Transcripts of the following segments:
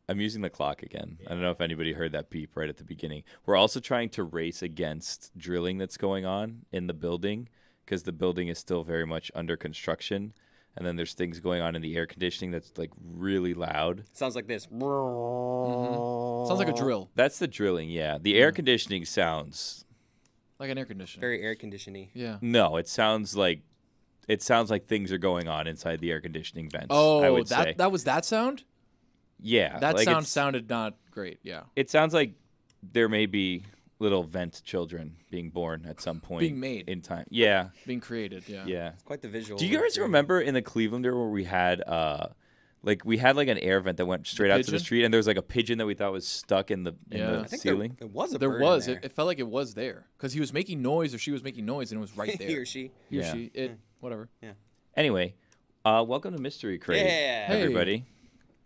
I'm using the clock again. I don't know if anybody heard that beep right at the beginning. We're also trying to race against drilling that's going on in the building because the building is still very much under construction. And then there's things going on in the air conditioning that's like really loud. Sounds like this. Mm-hmm. Sounds like a drill. That's the drilling, yeah. The air conditioning sounds like an air conditioner. Very air conditioning. Yeah. No, it sounds like things are going on inside the air conditioning vents. Oh, I would say. that was that sound? Yeah. That like sound sounded not great, yeah. It sounds like there may be little vent children being born at some point. Being made. In time. Yeah. Being created, yeah. Yeah. It's quite the visual. Do you guys remember in the Cleveland area where we had an air vent that went straight out to the street, and there was like a pigeon that we thought was stuck in the ceiling? It was a there bird was. in there. It felt like it was there because he was making noise or she was making noise, and it was right there. He or she. He or she. It. Whatever. Yeah. Anyway, welcome to Mystery Crate, everybody.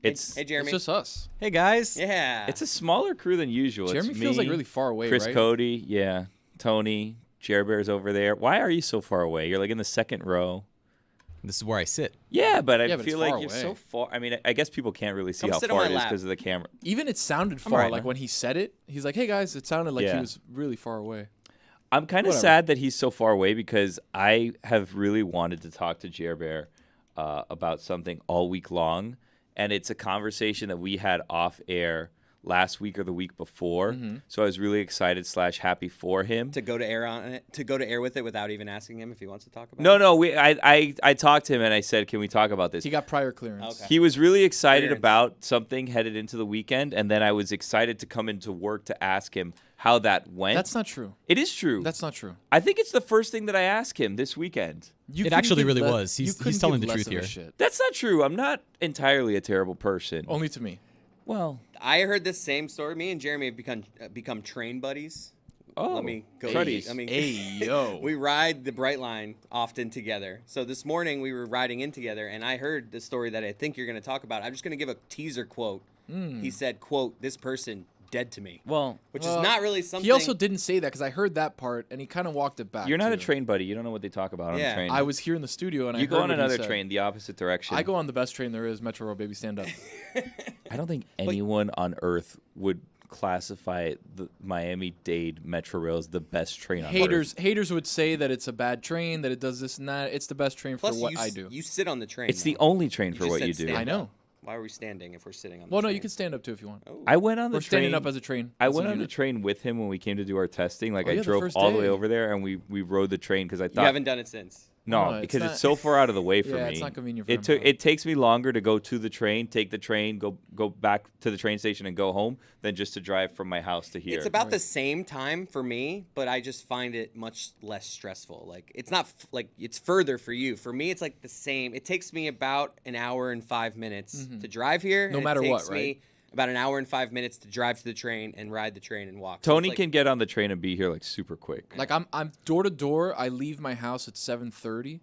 Hey, Jeremy. It's just us. Hey, guys. Yeah. It's a smaller crew than usual. Jeremy it's feels me, like really far away, Chris right? Cody, yeah, Tony, Jer Bear's over there. Why are you so far away? You're like in the second row. This is where I sit. Yeah, but I Yeah, but feel it's like far you're away. so far. I mean, I guess people can't really see Come how sit on far my it is lap. because of the camera. Even it sounded far. alright, Like man. when he said it, he's like, "Hey guys," it sounded like he Yeah. was really far away. I'm kind of Whatever. sad that he's so far away because I have really wanted to talk to Jer Bear about something all week long, and it's a conversation that we had off air last week or the week before. So I was really excited / happy for him. to go to air on it, to go to air with it without even asking him if he wants to talk about it. No, I talked to him and I said, "Can we talk about this?" He got prior clearance. Okay. He was really excited Clearance. about something headed into the weekend, and then I was excited to come into work to ask him how that went. That's not true. It is true. That's not true. I think it's the first thing that I asked him this weekend. You It couldn't actually give really le- was. you He's couldn't telling give the less truth of a here. shit. That's not true. I'm not entirely a terrible person. Only to me. Well, I heard this same story. Me and Jeremy have become train buddies. Let me go. buddies. I mean, Hey, yo. we ride the Bright Line often together. So this morning we were riding in together, and I heard the story that I think you're going to talk about. I'm just going to give a teaser quote. He said, "Quote: This person dead to me," which is not really something. He also didn't say that because I heard that part and he kind of walked it back. you're not a too. train buddy. You don't know what they talk about on Yeah. the train. I was here in the studio and I you heard go on what he another said. train, the opposite direction. I go on the best train there is, Metro Road, baby, stand up. I don't think anyone on Earth would classify the Miami-Dade Metro Rail as the best train on Earth. Haters would say that it's a bad train, that it does this and that. It's the best train Plus, for what you, I do. You sit on the train. It's the though. only train for just what said you do. stand I know. up. Why are we standing if we're sitting on the Well, train? no, you can stand up too if you want. Oh. I went on the We're train. standing up as a train. I as a went on the unit. train with him when we came to do our testing. Like Oh, I yeah, the drove first all the way day. over there, and we rode the train because I You thought haven't done it since. no, No, it's because not- it's so far out of the way for Yeah, me. it's not convenient for It him, took. but- It takes me longer to go to the train, take the train, go back to the train station, and go home than just to drive from my house to here. It's about the same time for me, but I just find it much less stressful. Like it's not like it's further for you. For me, it's like the same. It takes me about an hour and 5 minutes to drive here. No and matter it what, takes right? me about an hour and 5 minutes to drive to the train and ride the train and walk. So Tony it's like, can get on the train and be here like super quick. Like I'm door to door. I leave my house at 7:30,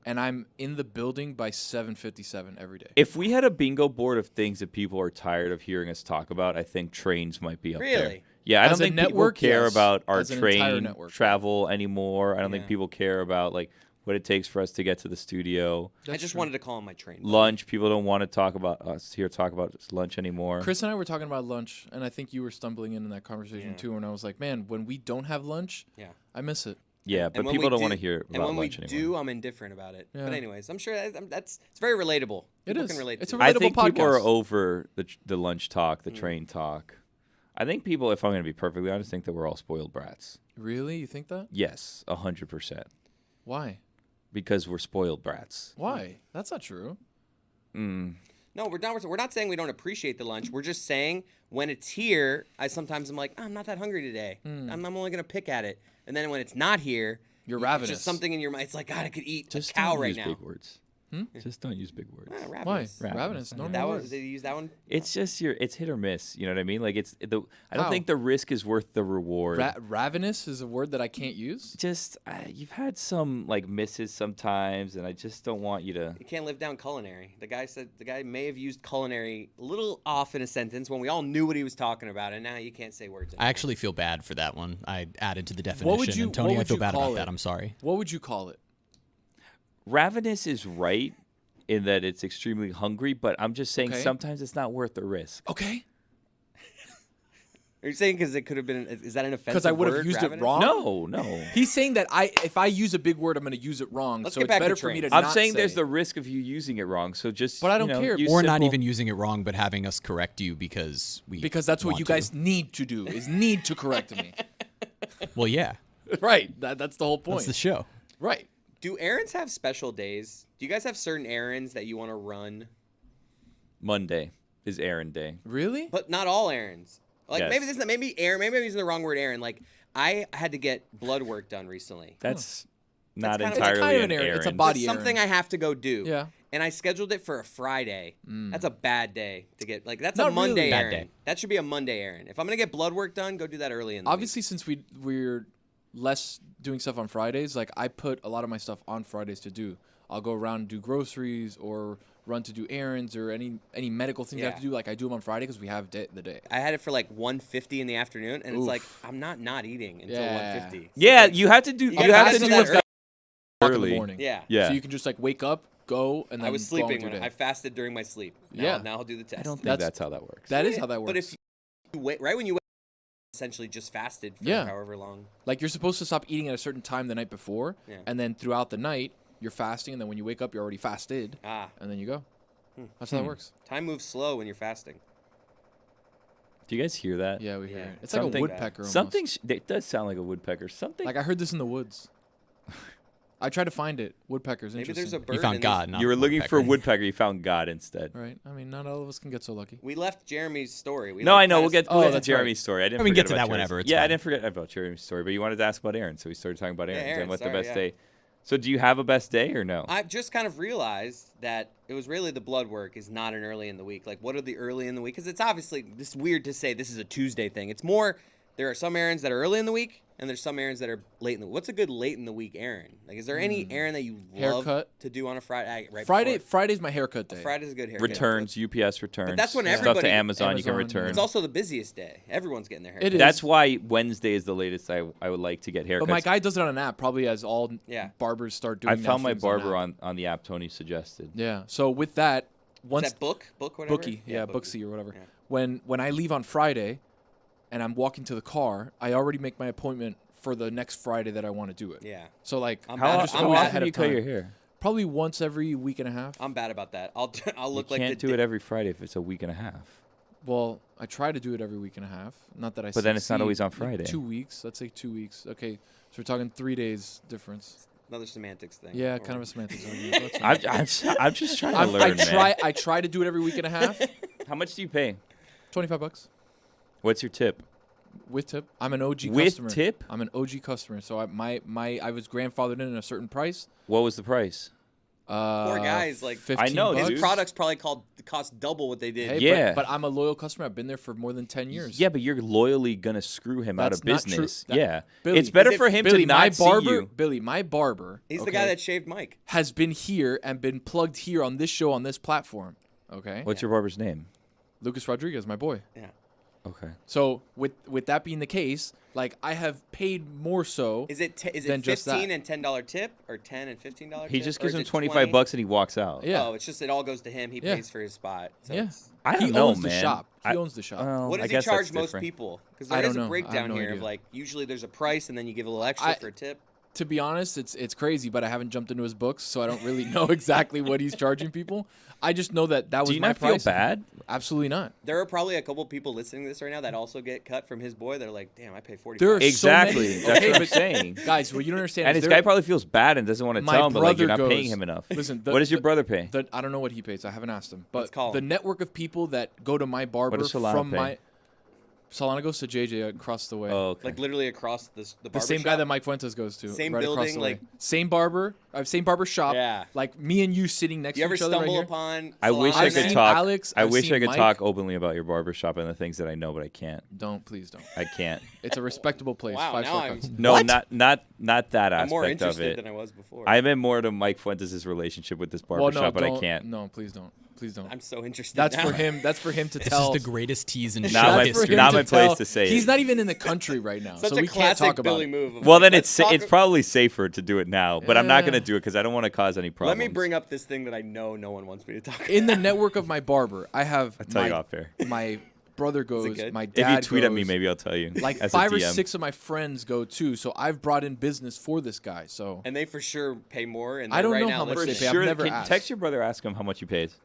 and I'm in the building by 7:57 every day. If we had a bingo board of things that people are tired of hearing us talk about, I think trains might be up there. Really? Yeah, I As don't a think network, people care yes. about our As an entire train network. travel anymore. I don't think Yeah. people care about like what it takes for us to get to the studio. I just wanted to call him my train. buddy. Lunch, people don't want to talk about us here, talk about lunch anymore. Chris and I were talking about lunch, and I think you were stumbling in that conversation Yeah. too. And I was like, man, when we don't have lunch, Yeah. I miss it. Yeah, And but when people we don't want to do- hear And about when we lunch anymore. do, I'm indifferent about it. Yeah. But anyways, I'm sure that's it's very relatable. It People is. Can relate It's to a it. I relatable think people are podcast. over the lunch talk, Mm. the train talk. I think people, if I'm going to be perfectly honest, think that we're all spoiled brats. Really, you think that? Yes, 100%. Why? Because we're spoiled brats. Why? That's not true. Mm. No, we're not saying we don't appreciate the lunch. We're just saying when it's here, I'm like, I'm not that hungry today. I'm only gonna pick at it. And then when it's not here, You're it's ravenous. just something in your mind. It's like God, I could eat Just a cow don't right use now. big words. Just don't use big words. Ah, Why? ravenous. Ravenous. No, That no one, worries. did you use that one? It's just it's hit or miss. You know what I mean? Like I don't How? think the risk is worth the reward. Ravenous is a word that I can't use. Just you've had some like misses sometimes, and I just don't want you to. You can't live down culinary. The guy may have used culinary a little off in a sentence when we all knew what he was talking about, and now you can't say words. I actually feel bad for that one. I added to the definition. would you- and Tony, what I would feel you bad call about it? that. I'm sorry. What would you call it? Ravenous is right in that it's extremely hungry, but I'm just saying Okay. sometimes it's not worth the risk. Okay. Are you saying because it could have been? Is that an offensive? Because I would have word, used it grabbing wrong. No. He's saying that if I use a big word, I'm going to use it wrong. Let's So get it's back to better for me trains. to I'm not saying say. there's the risk of you using it wrong. So just But I don't care. use Or not simple- even using it wrong, but having us correct you because that's what want you to. guys need to do is need to correct me. Well, yeah, Right. That's the whole point. that's the show. Right. Do errands have special days? Do you guys have certain errands that you want to run? Monday is errand day. Really? But not all errands. Like Yes. maybe this is maybe errand. Maybe I'm using the wrong word. Errand. Like I had to get blood work done recently. That's not kind of- entirely it's kind of an an errand. It's a errand. body It's something errand. I have to go do. Yeah. And I scheduled it for a Friday. That's a bad day to get. Like that's Not a Monday really. Bad errand. day. That should be a Monday errand. If I'm gonna get blood work done, go do that early in the Obviously, since we're less doing stuff on Fridays, like I put a lot of my stuff on Fridays to do. I'll go around and do groceries or run to do errands or any medical things I have Yeah. to do. Like I do them on Friday because we have the day. week. I had it for like 1:50 in the afternoon, and it's like Oof. I'm not eating until Yeah. 1:50. Yeah, you have to do. You, gotta have to fast do that what's early. O'clock in early. the morning. Yeah. Yeah. So you can just like wake up, go, and then I was go on with sleeping your when day. I fasted during my sleep. Now, Yeah. Now I'll do the test. I don't think That's- that's how that works. That is how that works. But if you wait right when you wake, essentially just fasted for Yeah. however long. like you're supposed to stop eating at a certain time the night before, Yeah. and then throughout the night you're fasting, and then when you wake up you're already fasted, Ah, and then you go. That's how that works. time moves slow when you're fasting. Do you guys hear that? Yeah, we hear Yeah. it. It's like a Something- woodpecker. Almost. Something. It does sound like a woodpecker. Something. Like I heard this in the woods. I tried to find it. Woodpeckers. Maybe Interesting. there's a bird. You found in God, This. not you were looking for a woodpecker. woodpecker. You found God instead. Right. I mean, not all of us can get so lucky. We left Jeremy's story. We No, like I know. kinda We'll get, Oh, we'll get to that's right. Jeremy's story. I didn't. We can forget get to about that Jeremy's- whenever, it's Yeah, I fine. didn't forget about Jeremy's story, but you wanted to ask about Aaron, so we started talking about Aaron's Aaron, and what sorry, the best yeah. day. So, do you have a best day or no? I've just kind of realized that it was really the blood work is not an early in the week. Like, what are the early in the week? Because it's obviously this weird to say this is a Tuesday thing. It's more there are some errands that are early in the week, and there's some errands that are late in the. What's a good late in the week errand? Like, is there any errand that you love Haircut. to do on a Friday? Right. Friday's my haircut day. Friday's a good haircut. Returns, UPS returns. that's when stuff everybody- to Amazon, you can Amazon, return. It's also the busiest day. Everyone's getting their hair. It is. That's why Wednesday is the latest I would like to get haircuts. But my guy does it on an app, probably as all Yeah. barbers start doing. I now found my things barber an app. on the app Tony suggested. Yeah. So with that, Is once that book whatever. Bookie, yeah, Booksy or whatever. Yeah. When I leave on Friday, and I'm walking to the car, I already make my appointment for the next Friday that I want to do it. Yeah. So like, I'm How, bad- just I'm how go bad- ahead often do you of cut time. your hair? Probably once every week and a half. I'm bad about that. I'll look You like can't do it every Friday if it's a week and a half. Well, I try to do it every week and a half. Not that I. But then it's not succeed. always on Like Friday. 2 weeks. Let's say 2 weeks. Okay, so we're talking 3 days difference. another semantics thing. Yeah, Or- kind of a semantics argument. That's fine. I'm just trying to learn, I try to do it every week and a half. man. How much do you pay? $25 What's your tip? with tip. I'm an OG With customer. tip? I'm an OG customer. So I was grandfathered in at a certain price. What was the price? Poor guys, like, I know, $15. dude. His products probably cost double what they did. Hey, Yeah. but I'm a loyal customer. I've been there for more than 10 years. Yeah, but you're loyally gonna screw him out That's of not true. business. That- Yeah, Billy, it's better is it- for him Billy, to not my see barber, you. Billy, my barber. He's the okay, guy that shaved Mike. has been here and been plugged here on this show on this platform. Okay, What's your barber's name? Lucas Rodriguez, my boy. Yeah. Okay. So with that being the case, like I have paid more so. Is it Than just that. $15 and $10 tip or $10 and $15 tip? He just Or gives is him it 25 bucks and he walks out. Yeah. Oh, it's just it all goes to him. He Yeah. pays for his spot. So Yeah. it's- I don't he know, owns the man. shop. He I- owns the shop. well, What I does he guess charge that's most different. people? Because I there don't is know. a I have breakdown no here of idea. like usually there's a price and then you give a little extra for a tip. To be honest, it's crazy, but I haven't jumped into his books, so I don't really know exactly what he's charging people. I just know that was Do you my not feel price. bad? Absolutely not. There are probably a couple people listening to this right now that also get cut from his boy. They're like, damn, I pay 40. There are Exactly. so many. That's Okay, what I'm but saying. guys, what you don't understand And is this there- guy probably feels bad and doesn't want to My tell him, but like you're not brother paying goes- him enough. Listen, what does your brother pay? I don't know what he pays. I haven't asked him. Let's But call the him. network of people that go to my barber does Solana from pay? my Solana goes to JJ across the way. Oh, okay. Like literally across the the barber same guy shop. that Mike Fuentes goes to. Same right across building, the way. like- same barber, same barber shop. Yeah. Like me and you sitting next You to ever each other right stumble here. upon? I wish Solana I I've could seen talk. Alex, I I've wish I seen could Mike. talk openly about your barbershop and the things that I know, but I can't. Please don't. I can't. It's a respectable place. Wow, 5 now star I'm- cuts. No, What? not that I'm more aspect of interested it. than I was before. I'm in more to Mike Fuentes' relationship with this Well, barbershop, no, but I don't- can't. No, please don't. Please don't. I'm so interested. That's now. for him. That's for him to This tell. is the greatest tease in Not show my- history. not my place to say He's it. not even in the country right now, Such so a we can't classic talk about Billy it. move. of Well, like, then let's talk it's probably safer to do it now, but I'm not going to Yeah. do it because I don't want to cause any problems. Let me bring up this thing that I know no one wants me to talk about. In the network of my barber, I have I'll tell you off air. my brother goes, good? my If dad you tweet at me, goes, maybe I'll tell you. like as a 5 or DM. 6 of my friends go too. So I've brought in business for this guy. So And they for sure pay more. And I don't right know now how much For they listening. pay. I've sure, never can asked. text your brother, ask him how much he pays.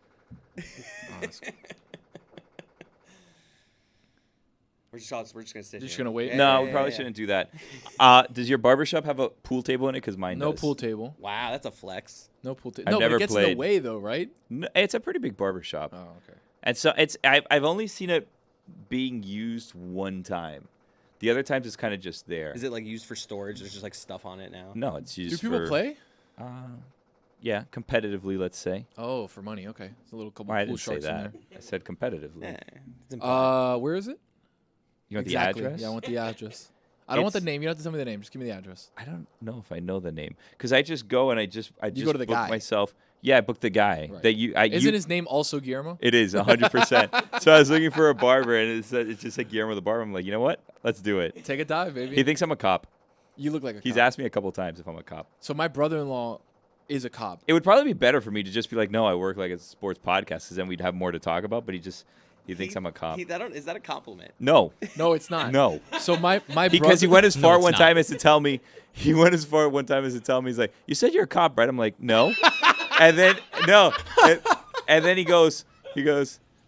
We're just gonna sit. Just here. gonna wait? No, we probably shouldn't do that. Does your barbershop have a pool table in it? Because mine no does. pool table. Wow, that's a flex. No pool table. I've No, never but it gets in played. the way though, right? No, it's a pretty big barbershop. Oh, okay. And so I've only seen it being used one time. The other times it's kind of just there. Is it like used for storage? There's just like stuff on it now. No, it's used Do people for play? Yeah, competitively, let's say. Oh, for money. Okay, it's a little couple Well, I pool didn't say sharks in that. I said competitively. Eh, it's implied. there. Where is it? You want Exactly. the address? Yeah, I want the address. I don't want the It's- name. You don't have to tell me the name. Just give me the address. I don't know if I know the name because I just go and I just go to the book guy. myself. Yeah, I booked the guy Right. that you. Isn't his name also Guillermo? It is 100%. So I was looking for a barber, and it's just like Guillermo the barber. I'm like, you know what? Let's do it. Take a dive, baby. He thinks I'm a cop. You look like a He's cop. asked me a couple times if I'm a cop. So my brother-in-law is a cop. It would probably be better for me to just be like, no, I work like a sports podcast, because then we'd have more to talk about. But he thinks I'm a cop. Is that a compliment? No, No, it's not. no. So my Because brother, he went as No, far it's one not. time as to tell me. He went as far one time as to tell me. He's like, "You said you're a cop, right?" I'm like, "No," and then no, and then he goes,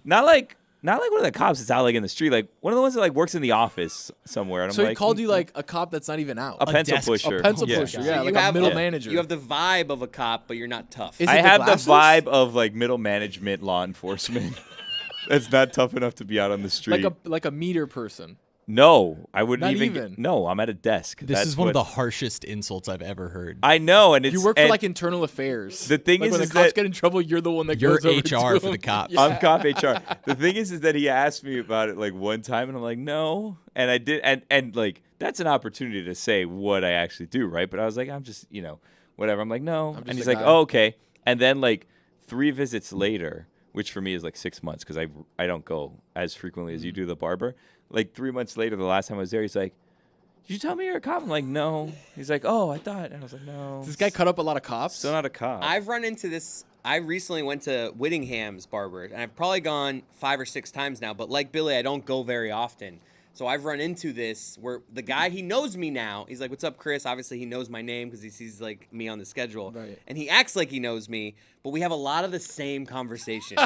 not like one of the cops that's out like in the street, like one of the ones that like works in the office somewhere. And I'm So like, he called you like a cop that's not even out. a pencil desk- pusher. A pencil Yeah. pusher, So yeah, you like a have middle the- manager. You have the vibe of a cop, but you're not tough. Is I it the have the glasses? vibe of like middle management law enforcement. That's not tough enough to be out on the street. like a meter person. No, I wouldn't Not even. even. No, I'm at a desk. This That's is one of what- the harshest insults I've ever heard. I know, and it's You work for and like internal affairs. the thing like is when is the cops that- get in trouble, you're the one that You're goes over HR to for the them. cops. Yeah. I'm cop HR. The thing is that he asked me about it like one time, and I'm like, no, and I did, and like that's an opportunity to say what I actually do, right? But I was like, I'm just, whatever. I'm like, no, just and he's a like, guy. oh, okay. And then like 3 visits later, which for me is like 6 months because I don't go as frequently as you do the barber. Like 3 months later, the last time I was there, he's like, did you tell me you're a cop? I'm like, no. He's like, oh, I thought, and I was like, no. This guy cut up a lot of cops. Still not a cop. I've run into this. I recently went to Whittingham's barber, and I've probably gone 5 or 6 times now. But like Billy, I don't go very often. So I've run into this where the guy, he knows me now. He's like, what's up, Chris? Obviously, he knows my name because he sees like me on the schedule. Right. And he acts like he knows me, but we have a lot of the same conversations.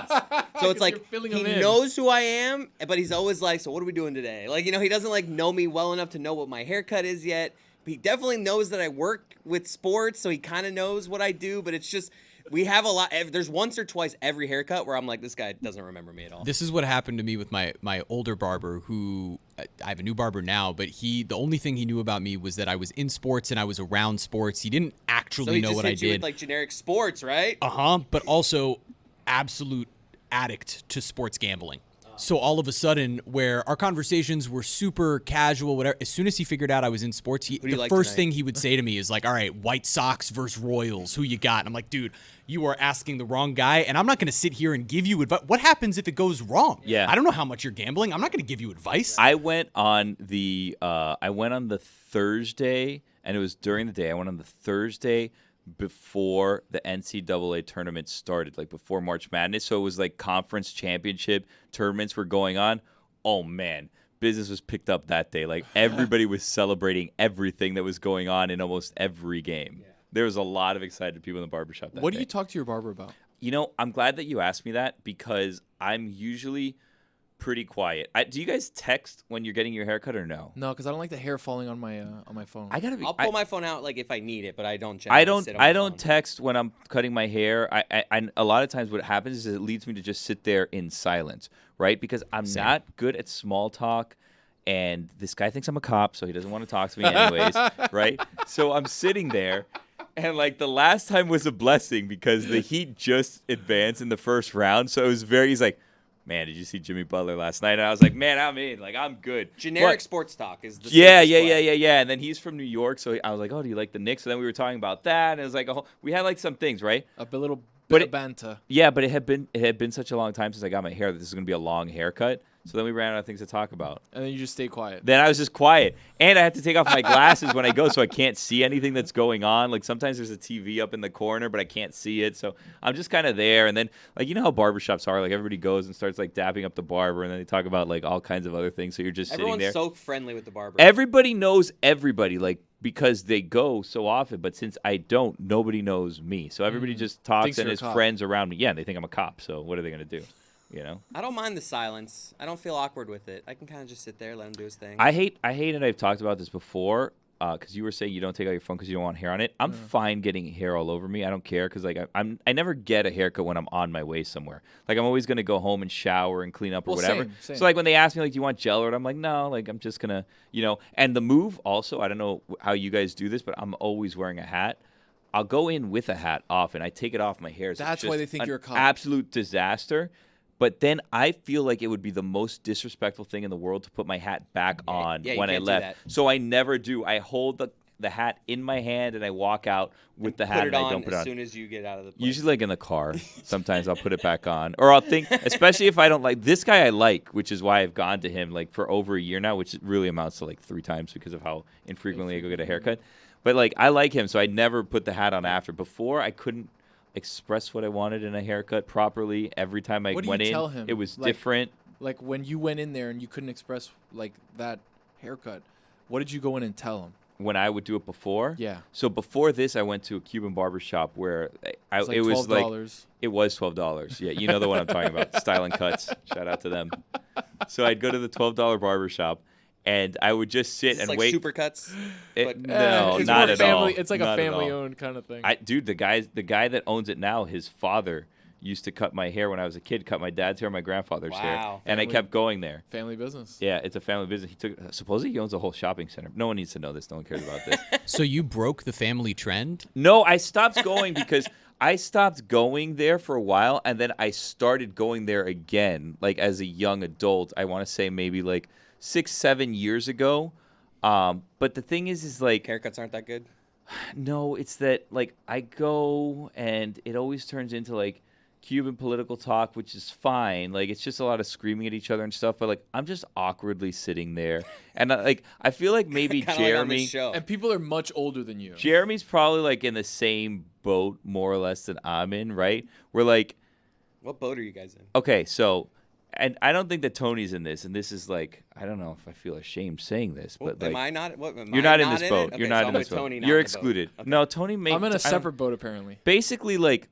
So it's like you're filling he him in. knows who I am, but he's always like, so what are we doing today? Like, he doesn't like know me well enough to know what my haircut is yet. But he definitely knows that I work with sports, so he kind of knows what I do, but it's just we have a lot. There's once or twice every haircut where I'm like, this guy doesn't remember me at all. This is what happened to me with my older barber, who I have a new barber now, but the only thing he knew about me was that I was in sports and I was around sports. He didn't So actually he know just what hit I you did. with like generic sports, right? But also absolute addict to sports gambling. So all of a sudden, where our conversations were super casual, whatever, as soon as he figured out I was in sports, do you the like first tonight? thing he would say to me is like, all right, White Sox versus Royals, who you got? And I'm like, dude, you are asking the wrong guy, and I'm not going to sit here and give you advice. What happens if it goes wrong? Yeah. I don't know how much you're gambling. I'm not going to give you advice. I went on the Thursday, and it was during the day. I went on the Thursday before the NCAA tournament started, like before March Madness. So it was like conference championship tournaments were going on. Oh man, business was picked up that day. Like everybody was celebrating everything that was going on in almost every game. There was a lot of excited people in the barbershop that What day. do you talk to your barber about? I'm glad that you asked me that because I'm usually pretty quiet. Do you guys text when you're getting your haircut or no? No, because I don't like the hair falling on my phone. I gotta be. I'll pull my phone out like if I need it, but I don't. Generally sit on my I don't phone. text when I'm cutting my hair. I a lot of times what happens is it leads me to just sit there in silence, right? Because I'm not good at small talk, and this guy thinks I'm a cop, so he doesn't want to talk to me anyways, right? So I'm sitting there, and like the last time was a blessing because the Heat just advanced in the first round, so it was very. He's like, man, did you see Jimmy Butler last night? And I was like, man, I'm in. Like, I'm good. Generic But- sports talk is the yeah. safest play. And then he's from New York, so I was like, oh, do you like the Knicks? So then we were talking about that, and it was like, we had like some things, right? little But Banta. Yeah, but it had been such a long time since I got my hair that this is going to be a long haircut. So then we ran out of things to talk about. And then you just stay quiet. Then I was just quiet. And I have to take off my glasses when I go so I can't see anything that's going on. Like sometimes there's a TV up in the corner, but I can't see it. So I'm just kind of there. And then, like, you know how barbershops are? Like everybody goes and starts like dapping up the barber and then they talk about like all kinds of other things. So you're just sitting there. Everyone's so friendly with the barber. Everybody knows everybody, like, because they go so often. But since I don't, nobody knows me. So everybody just talks and is friends around me. Yeah, they think I'm a cop. So what are they going to do? You know, I don't mind the silence. I don't feel awkward with it. I can kind of just sit there, let him do his thing. I hate, and I've talked about this before, because you were saying you don't take out your phone because you don't want hair on it. I'm fine getting hair all over me. I don't care because like I never get a haircut when I'm on my way somewhere. Like I'm always gonna go home and shower and clean up or whatever. Same. So like when they ask me like, do you want gel or what? I'm like, no. Like I'm just gonna, you know. And the move also, I don't know how you guys do this, but I'm always wearing a hat. I'll go in with a hat off and I take it off my hair. So that's why they think you're a cop. Absolute disaster. But then I feel like it would be the most disrespectful thing in the world to put my hat back on when I left. So I never do. I hold the hat in my hand and I walk out with the hat and I don't put it on. As soon as you get out of the place. Usually like in the car. Sometimes I'll put it back on. Or I'll think, especially if I don't like, this guy I like, which is why I've gone to him like for over a year now, which really amounts to like 3 times because of how infrequently I go get a haircut. But like I like him, so I never put the hat on after. Before I couldn't express what I wanted in a haircut properly. Every time I went in, it was different. Like when you went in there and you couldn't express like that haircut, what did you go in and tell him? When I would do it before? Yeah. So before this, I went to a Cuban barber shop where it was $12. It was $12. Yeah, you know the one I'm talking about. Style and Cuts. Shout out to them. So I'd go to the $12 barber shop. And I would just sit and like wait. Supercuts? No, not at all. It's like a family-owned kind of thing. Dude, the guy that owns it now, his father used to cut my hair when I was a kid. Cut my dad's hair, my grandfather's hair, and I kept going there. Family business. Yeah, it's a family business. Supposedly he owns a whole shopping center. No one needs to know this. No one cares about this. So you broke the family trend? No, I stopped going because I stopped going there for a while, and then I started going there again, like as a young adult. I want to say maybe like 6-7 years ago. But the thing is like haircuts aren't that good. No, it's that like I go and it always turns into like Cuban political talk, which is fine. Like it's just a lot of screaming at each other and stuff. But like I'm just awkwardly sitting there, and like I feel like maybe Jeremy and people are much older than you. Jeremy's probably like in the same boat more or less than I'm in, right? We're like, what boat are you guys in? Okay, so. And I don't think that Tony's in this, and this is like I don't know if I feel ashamed saying this, but like am I not? What, am you're I not in this boat. Okay, you're not so in this boat. Tony, you're excluded. Okay. No, Tony. I'm in a separate boat apparently. Basically, like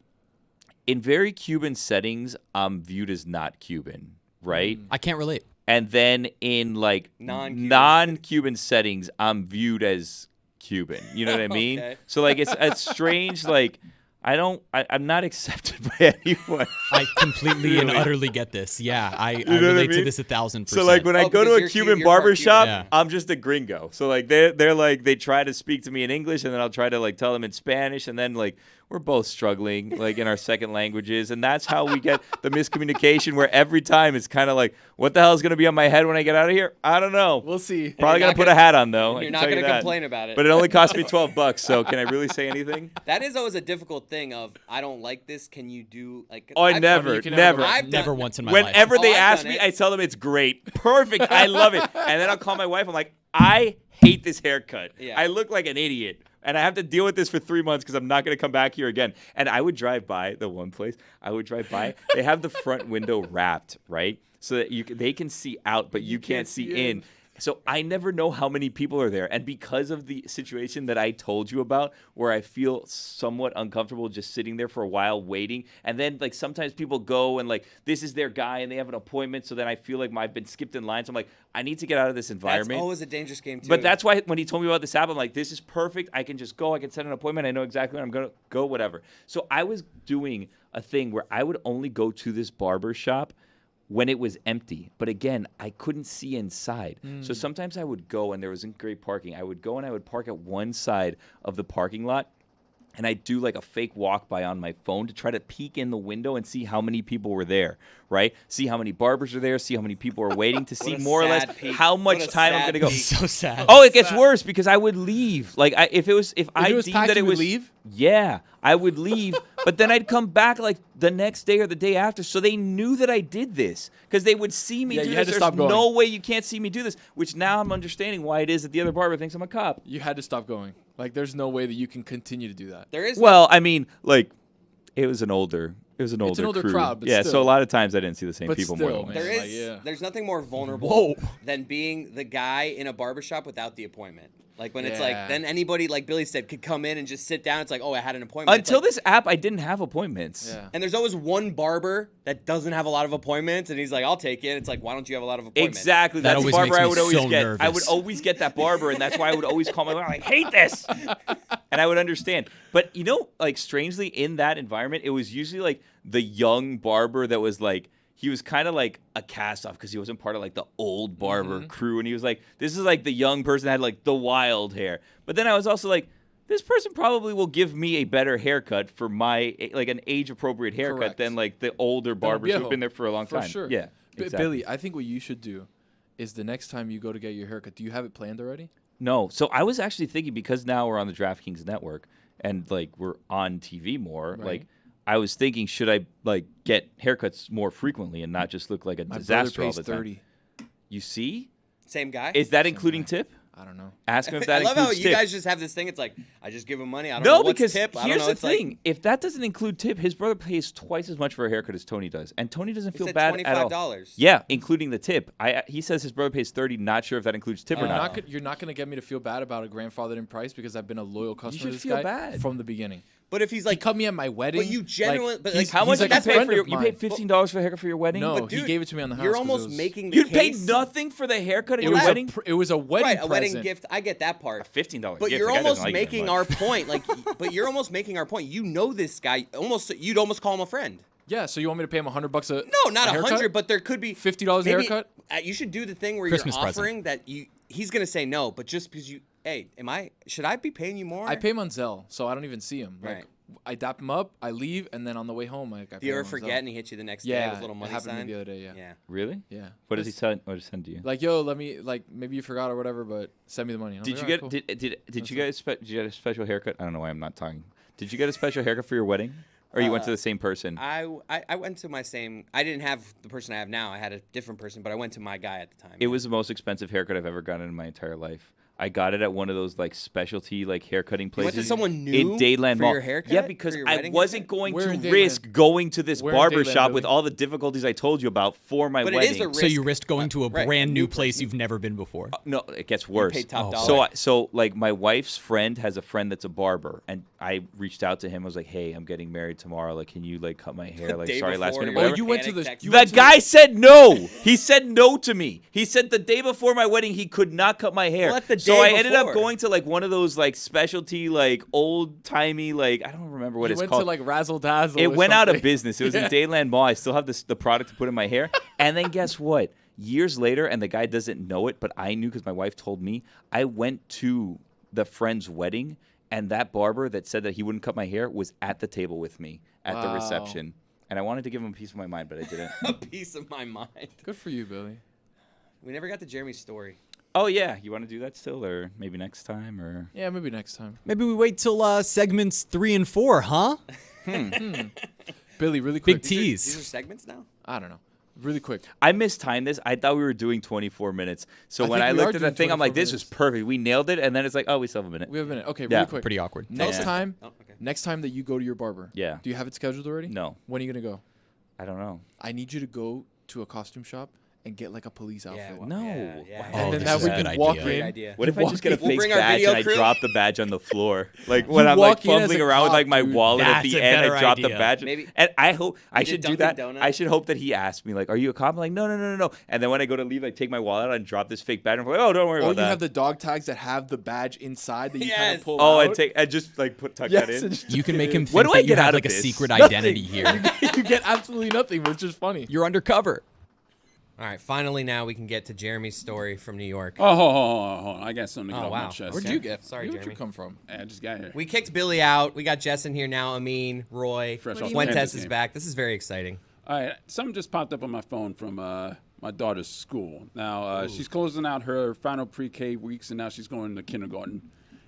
in very Cuban settings, I'm viewed as not Cuban, right? I can't relate. And then in like non-Cuban settings, I'm viewed as Cuban. You know what I mean? Okay. So like it's strange, like. I'm not accepted by anyone. I completely and utterly get this. Yeah, I relate to this 1,000%. So like when I go to a Cuban barber shop, I'm just a gringo. So like they're like they try to speak to me in English and then I'll try to like tell them in Spanish and then like we're both struggling like in our second languages and that's how we get the miscommunication where every time it's kind of like what the hell is going to be on my head when I get out of here? I don't know. We'll see. Probably going to put a hat on though. You're not going to complain about it. But it only cost me $12, so can I really say anything? That is always a difficult thing of I don't like this. Can you do like Oh, never. Never once in my life. Whenever they ask me, I tell them it's great. Perfect. I love it. And then I'll call my wife. I'm like, I hate this haircut. Yeah. I look like an idiot. And I have to deal with this for 3 months because I'm not going to come back here again. And I would drive by the one place. They have the front window wrapped, right? So that they can see out, but you can't see in. So I never know how many people are there. And because of the situation that I told you about, where I feel somewhat uncomfortable just sitting there for a while waiting. And then like sometimes people go and like this is their guy and they have an appointment. So then I feel like I've been skipped in line. So I'm like, I need to get out of this environment. That's always a dangerous game too. But that's why when he told me about this app, I'm like, this is perfect. I can just go. I can set an appointment. I know exactly when I'm going to go, whatever. So I was doing a thing where I would only go to this barber shop when it was empty. But again, I couldn't see inside. So sometimes I would go and there wasn't great parking. I would go and I would park at one side of the parking lot and I'd do like a fake walk by on my phone to try to peek in the window and see how many people were there, right? See how many barbers are there, see how many people are waiting to see a more or less sad peak. how What much a time I'm sad going to go. peak. So sad. Oh, it gets worse because I would leave. Like if I it was deemed packed, that it you would was leave? Yeah, I would leave, but then I'd come back like the next day or the day after, so they knew that I did this because they would see me Yeah, do you this. had to There's stop going. no way you can't see me do this, which now I'm understanding why it is that the other barber thinks I'm a cop. You had to stop going. Like, there's no way that you can continue to do that. There is Well, I mean, like it was an older older crew. crowd, but yeah, so a still. lot of times I didn't see the same But people still, more than man. once. There Like, is. yeah. There's nothing more vulnerable Whoa. than being the guy in a barbershop without the appointment. Like when it's like, Yeah. then anybody, like Billy said, could come in and just sit down. It's like, oh, I had an appointment. It's Until like- this app, I didn't have appointments. Yeah. And there's always one barber that doesn't have a lot of appointments, and he's like, I'll take it. It's like, why don't you have a lot of appointments? Exactly. That That's the always barber makes I me would always so get. nervous. I would always get that barber, and that's why I would always call my barber. I hate this. And I would understand. But, you know, like, strangely, in that environment, it was usually, like, the young barber that was, like, he was kind of like a cast-off because he wasn't part of, like, the old barber crew. And he was like, this is, like, the young person that had, like, the wild hair. But then I was also like, this person probably will give me a better haircut for my, like, an age-appropriate haircut Correct. than, like, the older barbers who've viejo. been there for a long For time. sure. Yeah, exactly. Billy, I think what you should do is the next time you go to get your haircut, do you have it planned already? No. So I was actually thinking, because now we're on the DraftKings network and like we're on TV more, Right. like I was thinking, should I like get haircuts more frequently and not just look like a My disaster all brother pays the time? 30. You see? Same guy? Is that including tip? I don't know. Ask him if I that love how includes you tip. guys just have this thing. It's like, I just give him money. I don't know No, what's because tip. I don't here's know. the It's like, thing. If that doesn't include tip, his brother pays twice as much for a haircut as Tony does. And Tony doesn't feel said bad at all. $25. Yeah, including the tip. He says his brother pays 30, not sure if that includes tip or You're not. not, you're not going to get me to feel bad about a grandfathered in price because I've been a loyal customer should to this feel guy bad. from the beginning. But if he's He like, cut me at my wedding. you genuinely- but, like, How he's much like did a you pay friend for your? of You mine. paid $15 for a haircut for your wedding? No, but he dude, gave it to me on the house. you're 'cause almost it was, making the You paid case. nothing for the haircut at It your was, wedding? it was a wedding Right, a wedding present. gift. I get that part. $15 But gift. you're The guy doesn't almost like it very making much. our point. Like, but you're almost making our point. You know this guy. You'd almost call him a friend. Yeah, so you want me to pay him $100 a No, not a haircut? 100, but there could be $50 a maybe- haircut? You should do the thing where Christmas you're present. offering that he's gonna say no, but just because should I be paying you more? I pay him on Zelle, so I don't even see him. Like, Right. I dap him up, I leave, and then on the way home, I Do pay you him ever on forget Zelle. and he hits you the next day Yeah, with a little money it happened to sign? me the other day. Yeah, Yeah. Really? yeah. What does he send? What does he send to you? Like, yo, let me maybe you forgot or whatever, but send me the money. And I'm Did like, you "Alright, get cool." did you get a special haircut? I don't know why I'm not talking. Did you get a special haircut for your wedding, or you went to the same person? I went to my same. I didn't have the person I have now. I had a different person, but I went to my guy at the time. It was the most expensive haircut I've ever gotten in my entire life. I got it at one of those like specialty like hair cutting You places. went to someone in new Dayland for Mall. your haircut? Yeah, For because your I wedding wasn't haircut? going Where to in Dayland? risk going to this Where in barber Dayland, shop Billy? with all the difficulties I told you about for my But it wedding. is a risk. So you risked going to a Right, brand new new place you've never been before. No, it gets worse. paid top So, dollar. so like my wife's friend has a friend that's a barber, and I reached out to him. I was like, "Hey, I'm getting married tomorrow. Like, can you like cut my hair? Like, Day sorry, last before, minute, you're whatever." Oh, you went to the. Panic You The went to guy said no. He said no to me. He said the day before my wedding he could not cut my hair. Well, that's the so day I ended up before. going to like one of those like specialty like old timey like I don't remember what You it's went called. to like Razzle Dazzle. It or went out of something. business. It was in Dayland Mall. I still have the product to put in my hair. And then guess what? Years later, and the guy doesn't know it, but I knew because my wife told me. I went to the friend's wedding, and that barber that said that he wouldn't cut my hair was at the table with me at the Wow. reception. And I wanted to give him a piece of my mind, but I didn't. a piece of my mind. Good for you, Billy. We never got to Jeremy's story. Oh, yeah. You want to do that still, or maybe next time? Or Yeah, maybe next time. Maybe we wait till segments 3 and 4, huh? Billy, really quick. Big tease. These are segments now? I don't know. Really quick. I mistimed this. I thought we were doing 24 minutes. So I when think I we are looked at doing that thing, I'm like, 24 this was minutes. perfect. We nailed it. And then it's like, oh, we still have a minute. We have a minute. Okay, Yeah. really quick. Pretty awkward. Next Yeah. time, okay. next time that you go to your barber, Yeah. do you have it scheduled already? No. When are you gonna go? I don't know. I need you to go to a costume shop and get like a police outfit. well, No. Yeah. Oh, and then this that is we a good can walk idea. Great in. idea. What if I just get a We'll fake bring our badge video and I crew. drop the badge on the floor? Like when I'm walk like in as fumbling a around with cop, like my dude. wallet at That's the a end, I better drop the idea. badge. Maybe- And I hope I We did should do Dunkin' that. Donuts. I should hope that he asks me like, "Are you a cop?" I'm like, no. And then when I go to leave, I take my wallet out and drop this fake badge. And I'm like, "Oh, don't worry Or about you that." have the dog tags that have the badge inside that you kind Yes. of pull oh, out. I just like tuck Yes, that in. and just- You can make him think What do I that you get have out of like a this? secret Nothing. identity here. You get absolutely nothing, but it's just funny. You're undercover. All right, finally now we can get to Jeremy's story from New York. Oh, hold on. I got something to get Oh, off wow. my chest. Where'd Okay. you get? Sorry, Where'd Jeremy. you come from? I just got here. We kicked Billy out. We got Jess in here now. Amin, Roy, Fresh off the Fuentes Kansas is game. back. This is very exciting. All right, something just popped up on my phone from my daughter's school. Now, she's closing out her final pre-K weeks, and now she's going to kindergarten.